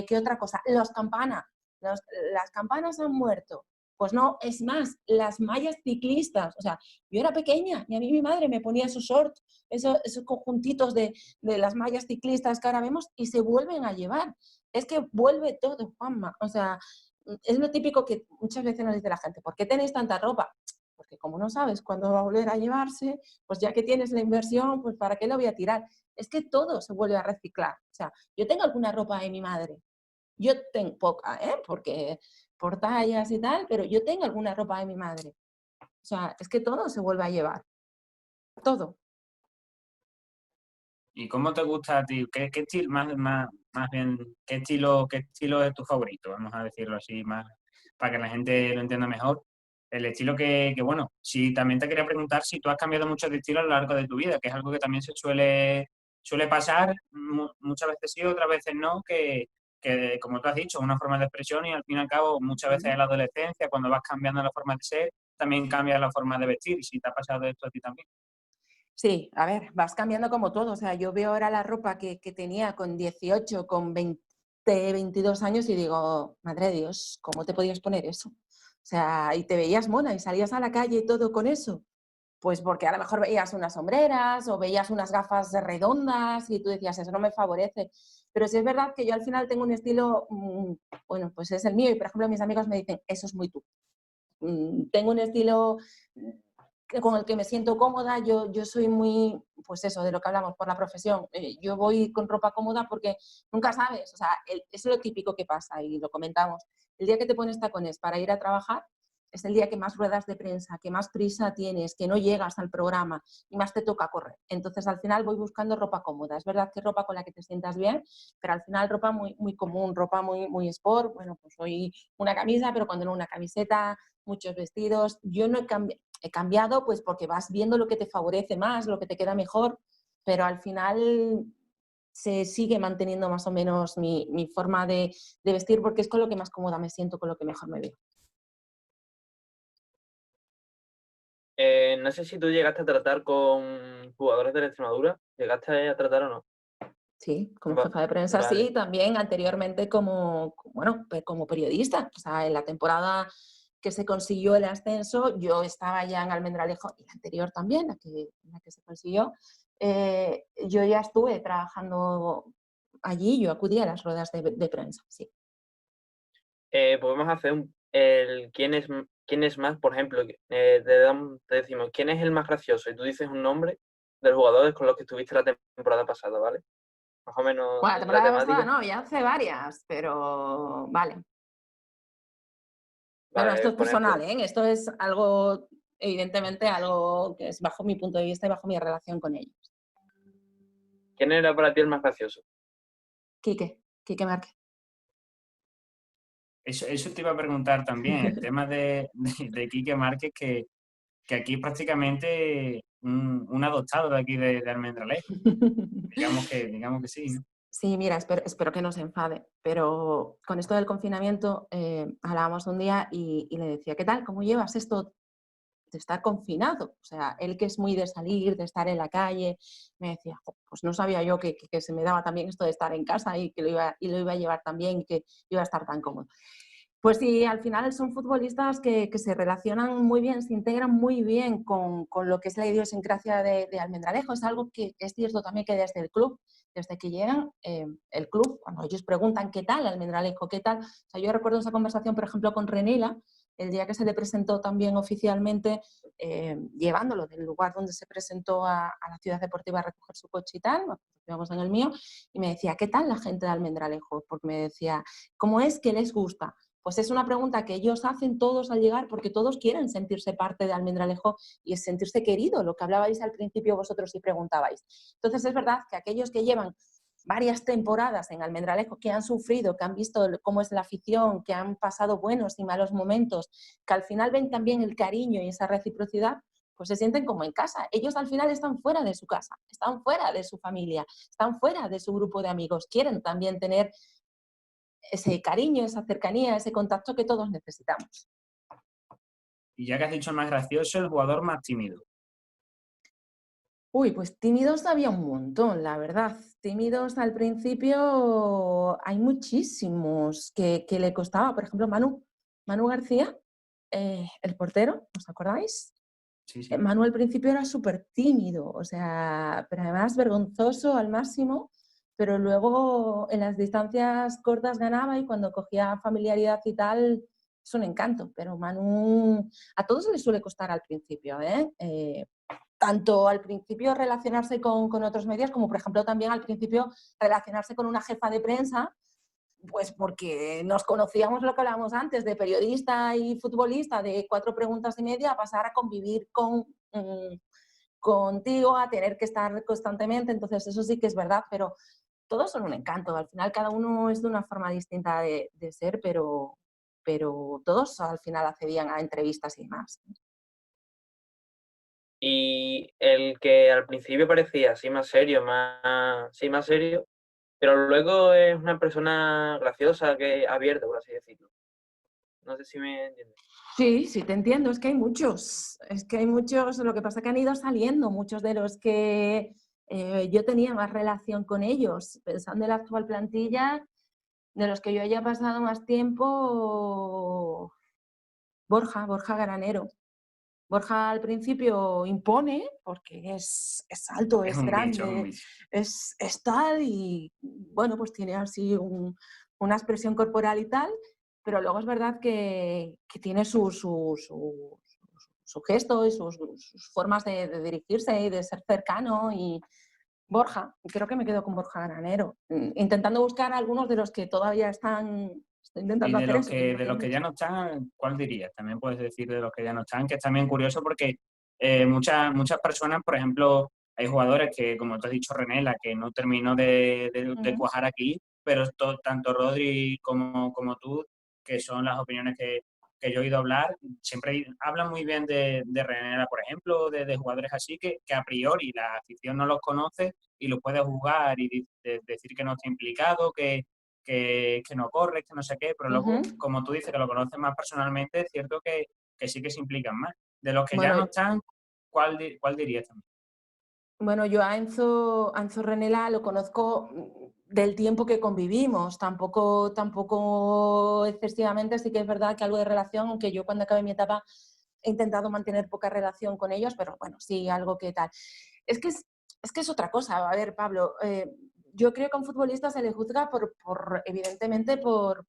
¿qué otra cosa? Los campanas. Las campanas han muerto. Pues no, es más, las mallas ciclistas. O sea, yo era pequeña y a mí mi madre me ponía esos shorts, esos conjuntitos de las mallas ciclistas que ahora vemos y se vuelven a llevar. Es que vuelve todo, Juanma. O sea, es lo típico que muchas veces nos dice la gente, ¿por qué tenéis tanta ropa? Porque como no sabes cuándo va a volver a llevarse, pues ya que tienes la inversión, pues ¿para qué lo voy a tirar? Es que todo se vuelve a reciclar. O sea, yo tengo alguna ropa de mi madre. Yo tengo poca, ¿eh? Porque por tallas y tal, pero yo tengo alguna ropa de mi madre. O sea, es que todo se vuelve a llevar. Todo. ¿Y cómo te gusta a ti? ¿Qué estilo, más bien, qué estilo es tu favorito? Vamos a decirlo así, más para que la gente lo entienda mejor. El estilo bueno, sí, también te quería preguntar si tú has cambiado mucho de estilo a lo largo de tu vida, que es algo que también suele pasar, muchas veces sí, otras veces no, que como tú has dicho, es una forma de expresión y al fin y al cabo muchas veces en la adolescencia, cuando vas cambiando la forma de ser, también cambia la forma de vestir. Y si te ha pasado esto a ti también. Sí, a ver, vas cambiando como todo. O sea, yo veo ahora la ropa que tenía con 18, con 20, 22 años y digo, madre de Dios, ¿cómo te podías poner eso? O sea, y te veías mona y salías a la calle y todo con eso. Pues porque a lo mejor veías unas sombreras o veías unas gafas redondas y tú decías, eso no me favorece. Pero sí es verdad que yo al final tengo un estilo, bueno, pues es el mío y por ejemplo mis amigos me dicen, eso es muy tú. Tengo un estilo con el que me siento cómoda, yo soy muy, pues eso, de lo que hablamos, por la profesión. Yo voy con ropa cómoda porque nunca sabes, o sea, es lo típico que pasa y lo comentamos. El día que te pones tacones para ir a trabajar, es el día que más ruedas de prensa, que más prisa tienes, que no llegas al programa y más te toca correr. Entonces, al final voy buscando ropa cómoda. Es verdad que ropa con la que te sientas bien, pero al final ropa muy, muy común, ropa muy, muy sport. Bueno, pues hoy una camisa, pero cuando no una camiseta, muchos vestidos. Yo no he cambiado pues porque vas viendo lo que te favorece más, lo que te queda mejor, pero al final se sigue manteniendo más o menos mi forma de vestir porque es con lo que más cómoda me siento, con lo que mejor me veo. No sé si tú llegaste a tratar con jugadores de la Extremadura. ¿Llegaste a tratar o no? Sí, como Va- jefa de prensa, vale. sí, también anteriormente bueno, como periodista. O sea, en la temporada que se consiguió el ascenso, yo estaba ya en Almendralejo, y la anterior también, la que se consiguió, yo ya estuve trabajando allí, yo acudí a las ruedas de prensa, sí. Podemos hacer quién es más, por ejemplo, te decimos, ¿quién es el más gracioso? Y tú dices un nombre de los jugadores con los que estuviste la temporada pasada, ¿vale? Más o menos Bueno, la la temporada pasada temática. no, ya hace varias, pero vale. Bueno, esto Vale, es por ejemplo, personal, ¿eh? Esto es algo, evidentemente, algo que es bajo mi punto de vista y bajo mi relación con ellos. ¿quién era para ti el más gracioso? Quique Márquez. Eso te iba a preguntar también, el tema de Quique Márquez, que aquí prácticamente un adoptado de aquí de Almendralejo. Digamos que sí, ¿no? Sí, mira, espero que no se enfade, pero con esto del confinamiento hablábamos un día y le decía, ¿qué tal? ¿Cómo llevas esto de estar confinado? O sea, él que es muy de salir, de estar en la calle, me decía, "Jo, pues no sabía yo que se me daba también esto de estar en casa y que lo iba a llevar tan bien y que iba a estar tan cómodo". Pues sí, al final son futbolistas que se relacionan muy bien, se integran muy bien con lo que es la idiosincrasia de Almendralejo. Es algo que es cierto también que desde el club, desde que llegan, el club, cuando ellos preguntan qué tal Almendralejo, qué tal. O sea, yo recuerdo esa conversación, por ejemplo, con Renela, el día que se le presentó también oficialmente, llevándolo del lugar donde se presentó a la ciudad deportiva a recoger su coche y tal, íbamos en el mío, y me decía, ¿qué tal la gente de Almendralejo? Porque me decía, ¿cómo es que les gusta? Pues es una pregunta que ellos hacen todos al llegar porque todos quieren sentirse parte de Almendralejo y es sentirse querido, lo que hablabais al principio vosotros y preguntabais. Entonces es verdad que aquellos que llevan varias temporadas en Almendralejo, que han sufrido, que han visto cómo es la afición, que han pasado buenos y malos momentos, que al final ven también el cariño y esa reciprocidad, pues se sienten como en casa. Ellos al final están fuera de su casa, están fuera de su familia, están fuera de su grupo de amigos, quieren también tener ese cariño, esa cercanía, ese contacto que todos necesitamos. Y ya que has dicho el más gracioso, el jugador más tímido. Uy, pues tímidos había un montón, la verdad. Tímidos al principio hay muchísimos que le costaba. Por ejemplo, Manu García, el portero, ¿os acordáis? Sí, sí. Manu al principio era súper tímido, o sea, pero además vergonzoso al máximo, pero luego en las distancias cortas ganaba y cuando cogía familiaridad y tal, es un encanto. Pero Manu, a todos les suele costar al principio, ¿eh? Tanto al principio relacionarse con otros medios, como por ejemplo también al principio relacionarse con una jefa de prensa, pues porque nos conocíamos lo que hablábamos antes, de periodista y futbolista, de 4 preguntas y media, a pasar a convivir contigo, a tener que estar constantemente. Entonces eso sí que es verdad, pero todos son un encanto. Al final cada uno es de una forma distinta de ser, pero todos al final accedían a entrevistas y demás. Y el que al principio parecía así más serio, pero luego es una persona graciosa, que abierta, por así decirlo. No sé si me entiendes. Sí, sí, te entiendo. Es que hay muchos, lo que pasa es que han ido saliendo, muchos de los que yo tenía más relación con ellos, pensando en la actual plantilla, de los que yo haya pasado más tiempo, Borja Granero. Borja al principio impone, porque es alto, Es es un bicho, es un grande, bicho. es tal, y bueno, pues tiene así una expresión corporal y tal, pero luego es verdad que tiene su gesto y sus formas de dirigirse y de ser cercano. Y Borja, creo que me quedo con Borja Granero, intentando buscar a algunos de los que todavía estoy Y intentando hacer eso, que creo de que hay los que ya muchos. no están, ¿cuál dirías? También puedes decir de los que ya no están, que es también curioso porque muchas personas, por ejemplo, hay jugadores que, como tú has dicho, Renela, que no terminó de cuajar aquí, pero tanto Rodri como tú, que son las opiniones que yo he oído hablar, siempre hablan muy bien de Renela, por ejemplo, de jugadores así que a priori la afición no los conoce y los puede jugar y decir que no está implicado, que no corre, que no sé qué, pero luego, Ujú. como tú dices, que lo conoces más personalmente, es cierto que sí que se implican más. De los que ya Bueno, no están, ¿cuál dirías también? Bueno, yo a Enzo Renela lo conozco del tiempo que convivimos, tampoco excesivamente, sí que es verdad que algo de relación, aunque yo cuando acabé mi etapa he intentado mantener poca relación con ellos, pero bueno, sí, algo que tal. Es que es otra cosa, a ver, Pablo, yo creo que a un futbolista se le juzga evidentemente, por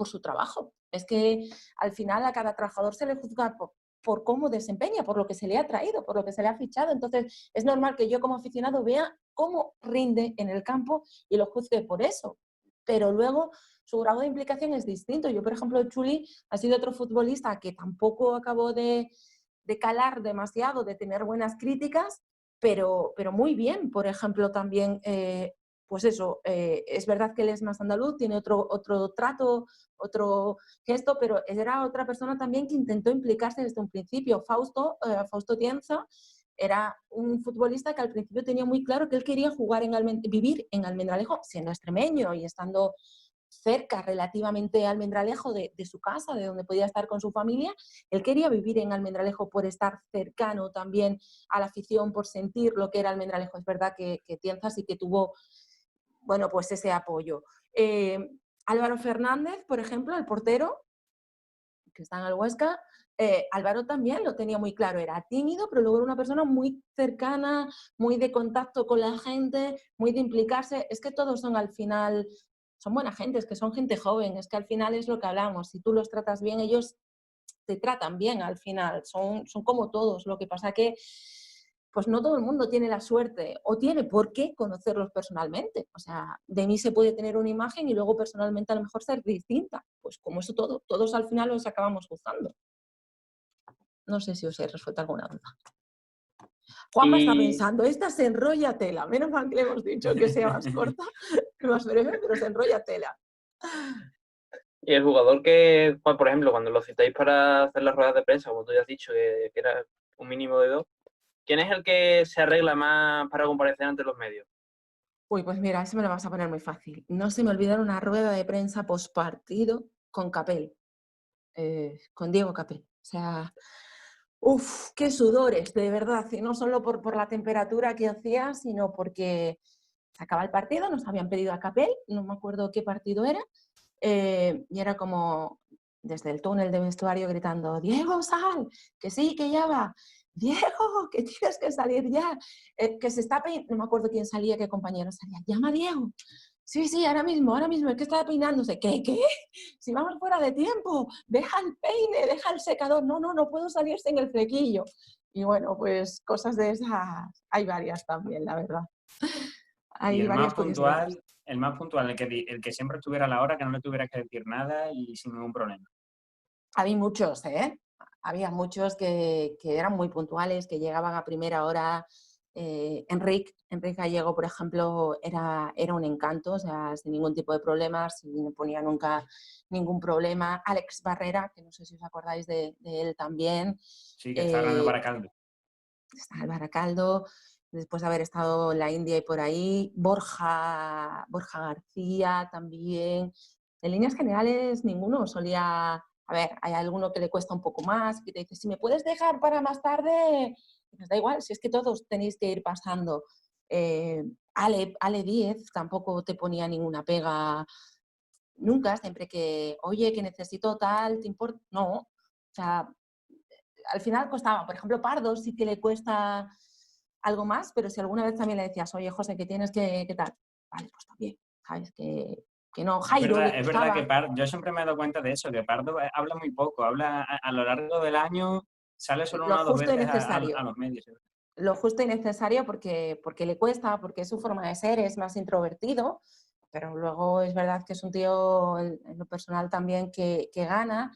su trabajo. Es que al final a cada trabajador se le juzga por cómo desempeña, por lo que se le ha traído, por lo que se le ha fichado. Entonces, es normal que yo como aficionado vea cómo rinde en el campo y lo juzgue por eso. Pero luego su grado de implicación es distinto. Yo, por ejemplo, Chuli ha sido otro futbolista que tampoco acabó de calar demasiado, de tener buenas críticas, pero muy bien. Por ejemplo, también, pues eso, es verdad que él es más andaluz, tiene otro trato, otro gesto, pero era otra persona también que intentó implicarse desde un principio. Fausto Tienza era un futbolista que al principio tenía muy claro que él quería vivir en Almendralejo, siendo extremeño y estando cerca relativamente a Almendralejo de su casa, de donde podía estar con su familia. Él quería vivir en Almendralejo por estar cercano también a la afición, por sentir lo que era Almendralejo. Es verdad que Tienza sí que tuvo, bueno, pues ese apoyo. Álvaro Fernández, por ejemplo, el portero, que está en el Huesca, Álvaro también lo tenía muy claro, era tímido, pero luego era una persona muy cercana, muy de contacto con la gente, muy de implicarse. Es que todos son al final, son buena gente, es que son gente joven, es que al final es lo que hablamos, si tú los tratas bien, ellos te tratan bien al final, son como todos. Lo que pasa que pues no todo el mundo tiene la suerte o tiene por qué conocerlos personalmente. O sea, de mí se puede tener una imagen y luego personalmente a lo mejor ser distinta. Pues como eso todo, todos al final los acabamos gustando. No sé si os he resuelto alguna duda. Juanma está Y, pensando, esta se enrolla tela. Menos mal que le hemos dicho que sea más corta, más breve, pero se enrolla tela. y el jugador que, por ejemplo, cuando lo citáis para hacer las ruedas de prensa, como tú ya has dicho, que era un mínimo de 2, ¿quién es el que se arregla más para comparecer ante los medios? Uy, pues mira, eso me lo vas a poner muy fácil. No se me olvidaron una rueda de prensa postpartido con Capel, con Diego Capel. O sea, uff, qué sudores, de verdad. Y no solo por la temperatura que hacía, sino porque se acaba el partido, nos habían pedido a Capel, no me acuerdo qué partido era, y era como desde el túnel de vestuario gritando, Diego, sal, que sí, que ya va. Diego, que tienes que salir ya, que se está peinando, no me acuerdo quién salía, qué compañero salía, llama a Diego. Sí, sí, ahora mismo, es que estaba peinándose. ¿Qué? Si vamos fuera de tiempo, deja el peine, deja el secador. No puedo salir sin el flequillo. Y bueno, pues cosas de esas hay varias también, la verdad. Y Hay varias curiosidades. el más puntual, el que siempre estuviera a la hora, que no le tuviera que decir nada y sin ningún problema. Había muchos, ¿eh? Había muchos que eran muy puntuales, que llegaban a primera hora. Enrique Gallego, por ejemplo, era un encanto, o sea, sin ningún tipo de problemas, y no ponía nunca ningún problema. Alex Barrera, que no sé si os acordáis de él también. Sí, que está ganando para Caldo. Está el Baracaldo, después de haber estado en la India y por ahí. Borja García también. En líneas generales, ninguno solía... A ver, hay alguno que le cuesta un poco más, que te dice, si me puedes dejar para más tarde, pues da igual, si es que todos tenéis que ir pasando. Ale Díez tampoco te ponía ninguna pega nunca, siempre que, oye, que necesito tal, ¿te importa? No, o sea, al final costaba. Por ejemplo, Pardo sí que le cuesta algo más, pero si alguna vez también le decías, oye, José, que tienes que tal, vale, pues también, ¿sabes? Que no. Jairo le Es verdad que costaba. Pardo, yo siempre me he dado cuenta de eso, que Pardo habla muy poco, habla a lo largo del año, sale solo Lo una o dos justo y veces a necesario. los medios. Lo justo y necesario porque le cuesta, porque es su forma de ser, es más introvertido, pero luego es verdad que es un tío en lo personal también que gana.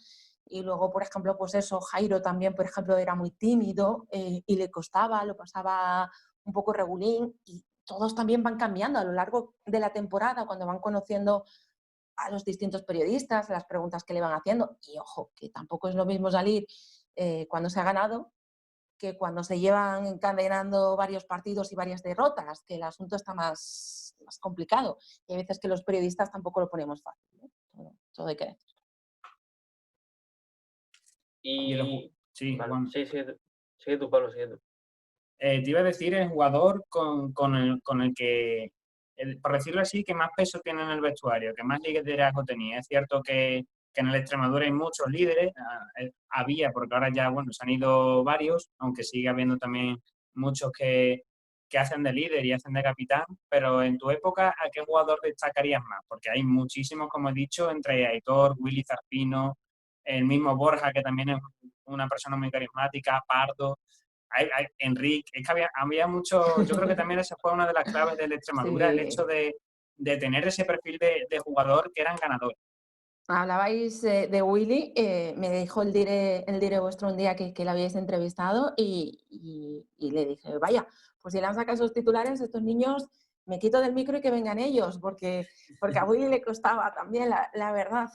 Y luego, por ejemplo, pues eso, Jairo también, por ejemplo, era muy tímido y le costaba, lo pasaba un poco regulín, y todos también van cambiando a lo largo de la temporada cuando van conociendo a los distintos periodistas, las preguntas que le van haciendo. Y ojo, que tampoco es lo mismo salir cuando se ha ganado que cuando se llevan encadenando varios partidos y varias derrotas, que el asunto está más complicado. Y hay veces que los periodistas tampoco lo ponemos fácil, ¿no? Todo hay que decir. Y de los, Y Sí, Vale, Juan. sí, sigue tú, Pablo, sigue tú. Te iba a decir el jugador con el que, por decirlo así, que más peso tiene en el vestuario, que más liderazgo tenía. Es cierto que en el Extremadura hay muchos líderes, había, porque ahora ya, bueno, se han ido varios, aunque sigue habiendo también muchos que hacen de líder y hacen de capitán, pero en tu época, ¿a qué jugador destacarías más? Porque hay muchísimos, como he dicho, entre Aitor, Willy Zarpino, el mismo Borja, que también es una persona muy carismática, Pardo. Enrique, es que había mucho, yo creo que también esa fue una de las claves del Extremadura, el hecho Sí. de tener ese perfil de jugador que eran ganadores. Hablabais de Willy, me dijo el dire vuestro un día que le habíais entrevistado y le dije, vaya, pues si le han sacado esos titulares, estos niños, me quito del micro y que vengan ellos, porque a Willy le costaba también, la verdad,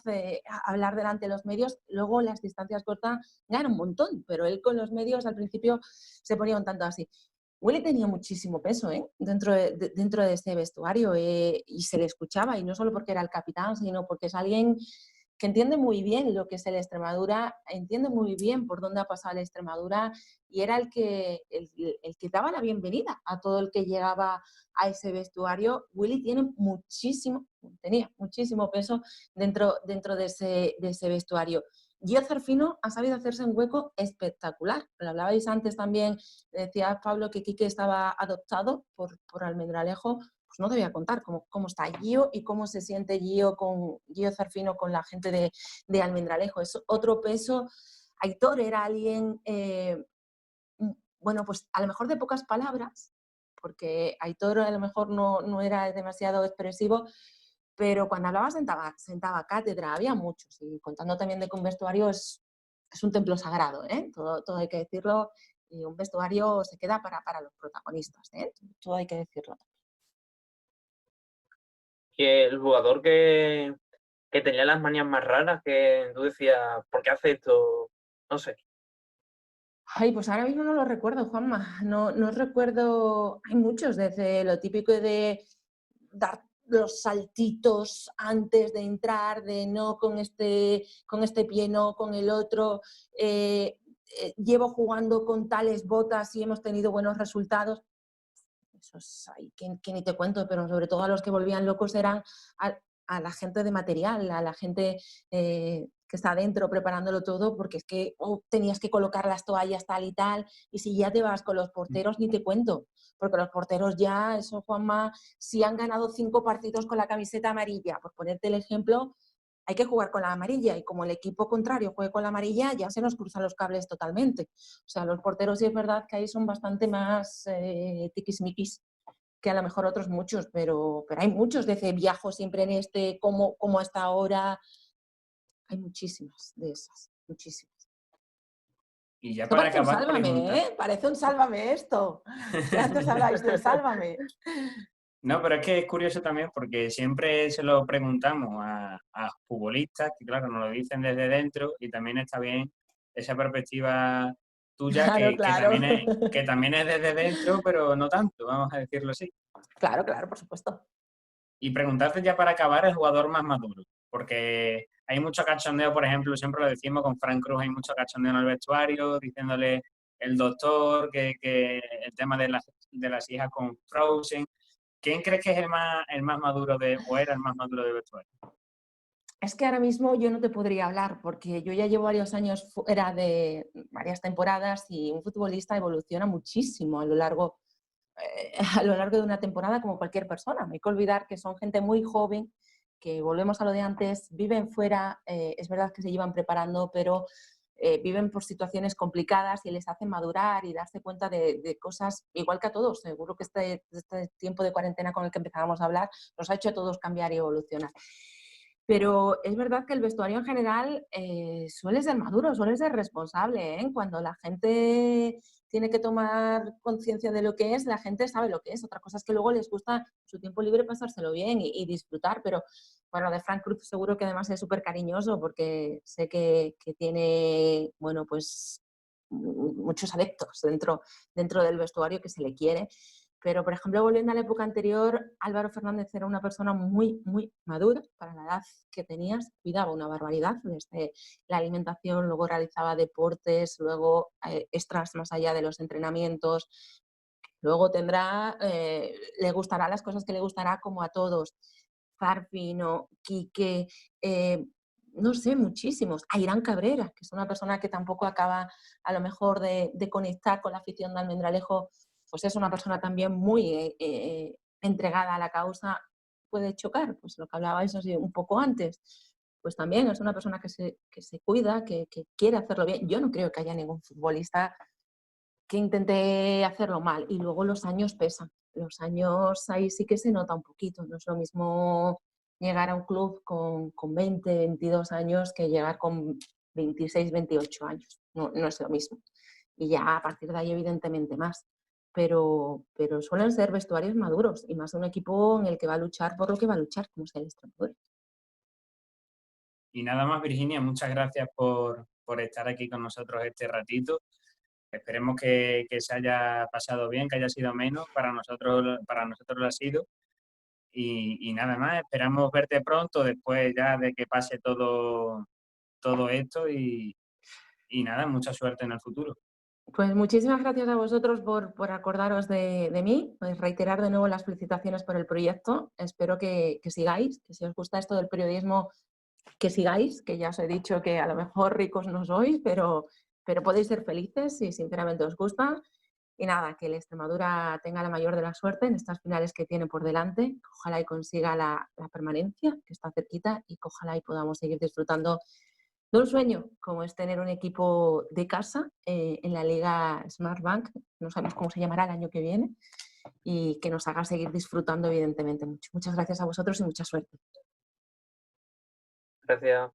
hablar delante de los medios. Luego las distancias cortas gana un montón, pero él con los medios al principio se ponía un tanto así. Willy tenía muchísimo peso dentro de ese vestuario y se le escuchaba, y no solo porque era el capitán, sino porque es alguien que entiende muy bien lo que es el Extremadura, entiende muy bien por dónde ha pasado el Extremadura y era el que daba la bienvenida a todo el que llegaba a ese vestuario. Willy tenía muchísimo peso dentro de ese vestuario. Gio Zarfino ha sabido hacerse un hueco espectacular. Lo hablabais antes también, decía Pablo que Quique estaba adoptado por Almendralejo. Pues no te voy a contar cómo está Gio y cómo se siente Gio Zarfino con la gente de Almendralejo. Es otro peso. Aitor era alguien, bueno, pues a lo mejor de pocas palabras, porque Aitor a lo mejor no era demasiado expresivo, pero cuando hablaba sentaba cátedra, había muchos, y contando también de que un vestuario es un templo sagrado, ¿eh? Todo hay que decirlo, y un vestuario se queda para los protagonistas, ¿eh? Todo hay que decirlo. Que el jugador que tenía las manías más raras, que tú decías, ¿por qué hace esto? No sé. Ay, pues ahora mismo no lo recuerdo, Juanma. No recuerdo. Hay muchos, desde lo típico de dar los saltitos antes de entrar, de no con este pie, no con el otro. Llevo jugando con tales botas y hemos tenido buenos resultados. Esos hay que ni te cuento, pero sobre todo a los que volvían locos eran a la gente de material, a la gente que está adentro preparándolo todo, porque es que tenías que colocar las toallas tal y tal, y si ya te vas con los porteros, ni te cuento, porque los porteros ya, eso Juanma, si han ganado 5 partidos con la camiseta amarilla, por ponerte el ejemplo, hay que jugar con la amarilla, y como el equipo contrario juegue con la amarilla, ya se nos cruzan los cables totalmente. O sea, los porteros sí es verdad que ahí son bastante más tiquismiquis que a lo mejor otros muchos, pero hay muchos de ese viajo siempre en como hasta ahora. Hay muchísimas de esas, muchísimas. Y ya Esto para parece un acabar, sálvame, pregunta. ¿eh? Parece un sálvame esto. Que antes habláis del sálvame. No, pero es que es curioso también porque siempre se lo preguntamos a futbolistas, que claro, nos lo dicen desde dentro y también está bien esa perspectiva tuya Claro, claro. que también es desde dentro, pero no tanto, vamos a decirlo así. Claro, claro, por supuesto. Y preguntarte ya para acabar el jugador más maduro, porque hay mucho cachondeo, por ejemplo, siempre lo decimos con Frank Cruz, hay mucho cachondeo en el vestuario, diciéndole el doctor, que el tema de las hijas con Frozen. ¿Quién crees que es el más maduro o era el más maduro de vestuario? Es que ahora mismo yo no te podría hablar porque yo ya llevo varios años fuera de varias temporadas y un futbolista evoluciona muchísimo a lo largo de una temporada como cualquier persona. No hay que olvidar que son gente muy joven, que volvemos a lo de antes, viven fuera, es verdad que se llevan preparando, pero viven por situaciones complicadas y les hacen madurar y darse cuenta de cosas, igual que a todos. Seguro que este tiempo de cuarentena con el que empezábamos a hablar nos ha hecho a todos cambiar y evolucionar. Pero es verdad que el vestuario en general suele ser maduro, suele ser responsable, ¿eh? Cuando la gente tiene que tomar conciencia de lo que es, la gente sabe lo que es. Otra cosa es que luego les gusta su tiempo libre pasárselo bien y disfrutar, pero bueno, de Frank Cruz seguro que además es súper cariñoso porque sé que tiene, bueno, pues muchos adeptos dentro del vestuario que se le quiere. Pero, por ejemplo, volviendo a la época anterior, Álvaro Fernández era una persona muy, muy madura para la edad que tenías, cuidaba una barbaridad desde la alimentación, luego realizaba deportes, luego extras más allá de los entrenamientos, luego le gustará las cosas que le gustará como a todos. Zarfino, Quique, no sé, muchísimos. Airán Cabrera, que es una persona que tampoco acaba a lo mejor de conectar con la afición de Almendralejo, pues es una persona también muy entregada a la causa. Puede chocar, pues lo que hablabais así un poco antes, pues también es una persona que se cuida, que quiere hacerlo bien. Yo no creo que haya ningún futbolista que intente hacerlo mal, y luego los años pesan. Los años ahí sí que se nota un poquito, no es lo mismo llegar a un club con 20, 22 años que llegar con 26, 28 años, no es lo mismo. Y ya a partir de ahí evidentemente más, pero suelen ser vestuarios maduros y más un equipo en el que va a luchar por lo que va a luchar, como es el Extremadura. Y nada más, Virginia, muchas gracias por estar aquí con nosotros este ratito. Esperemos que se haya pasado bien, que haya sido menos, para nosotros lo ha sido. Y nada más, esperamos verte pronto después ya de que pase todo esto y nada, mucha suerte en el futuro. Pues muchísimas gracias a vosotros por acordaros de mí, pues reiterar de nuevo las felicitaciones por el proyecto. Espero que sigáis, que si os gusta esto del periodismo, que sigáis, que ya os he dicho que a lo mejor ricos no sois, pero podéis ser felices si sinceramente os gusta. Y nada, que el Extremadura tenga la mayor de la suerte en estas finales que tiene por delante. Ojalá y consiga la permanencia, que está cerquita, y que ojalá y podamos seguir disfrutando de un sueño, como es tener un equipo de casa en la Liga Smartbank, no sabemos cómo se llamará el año que viene, y que nos haga seguir disfrutando evidentemente mucho. Muchas gracias a vosotros y mucha suerte. Gracias.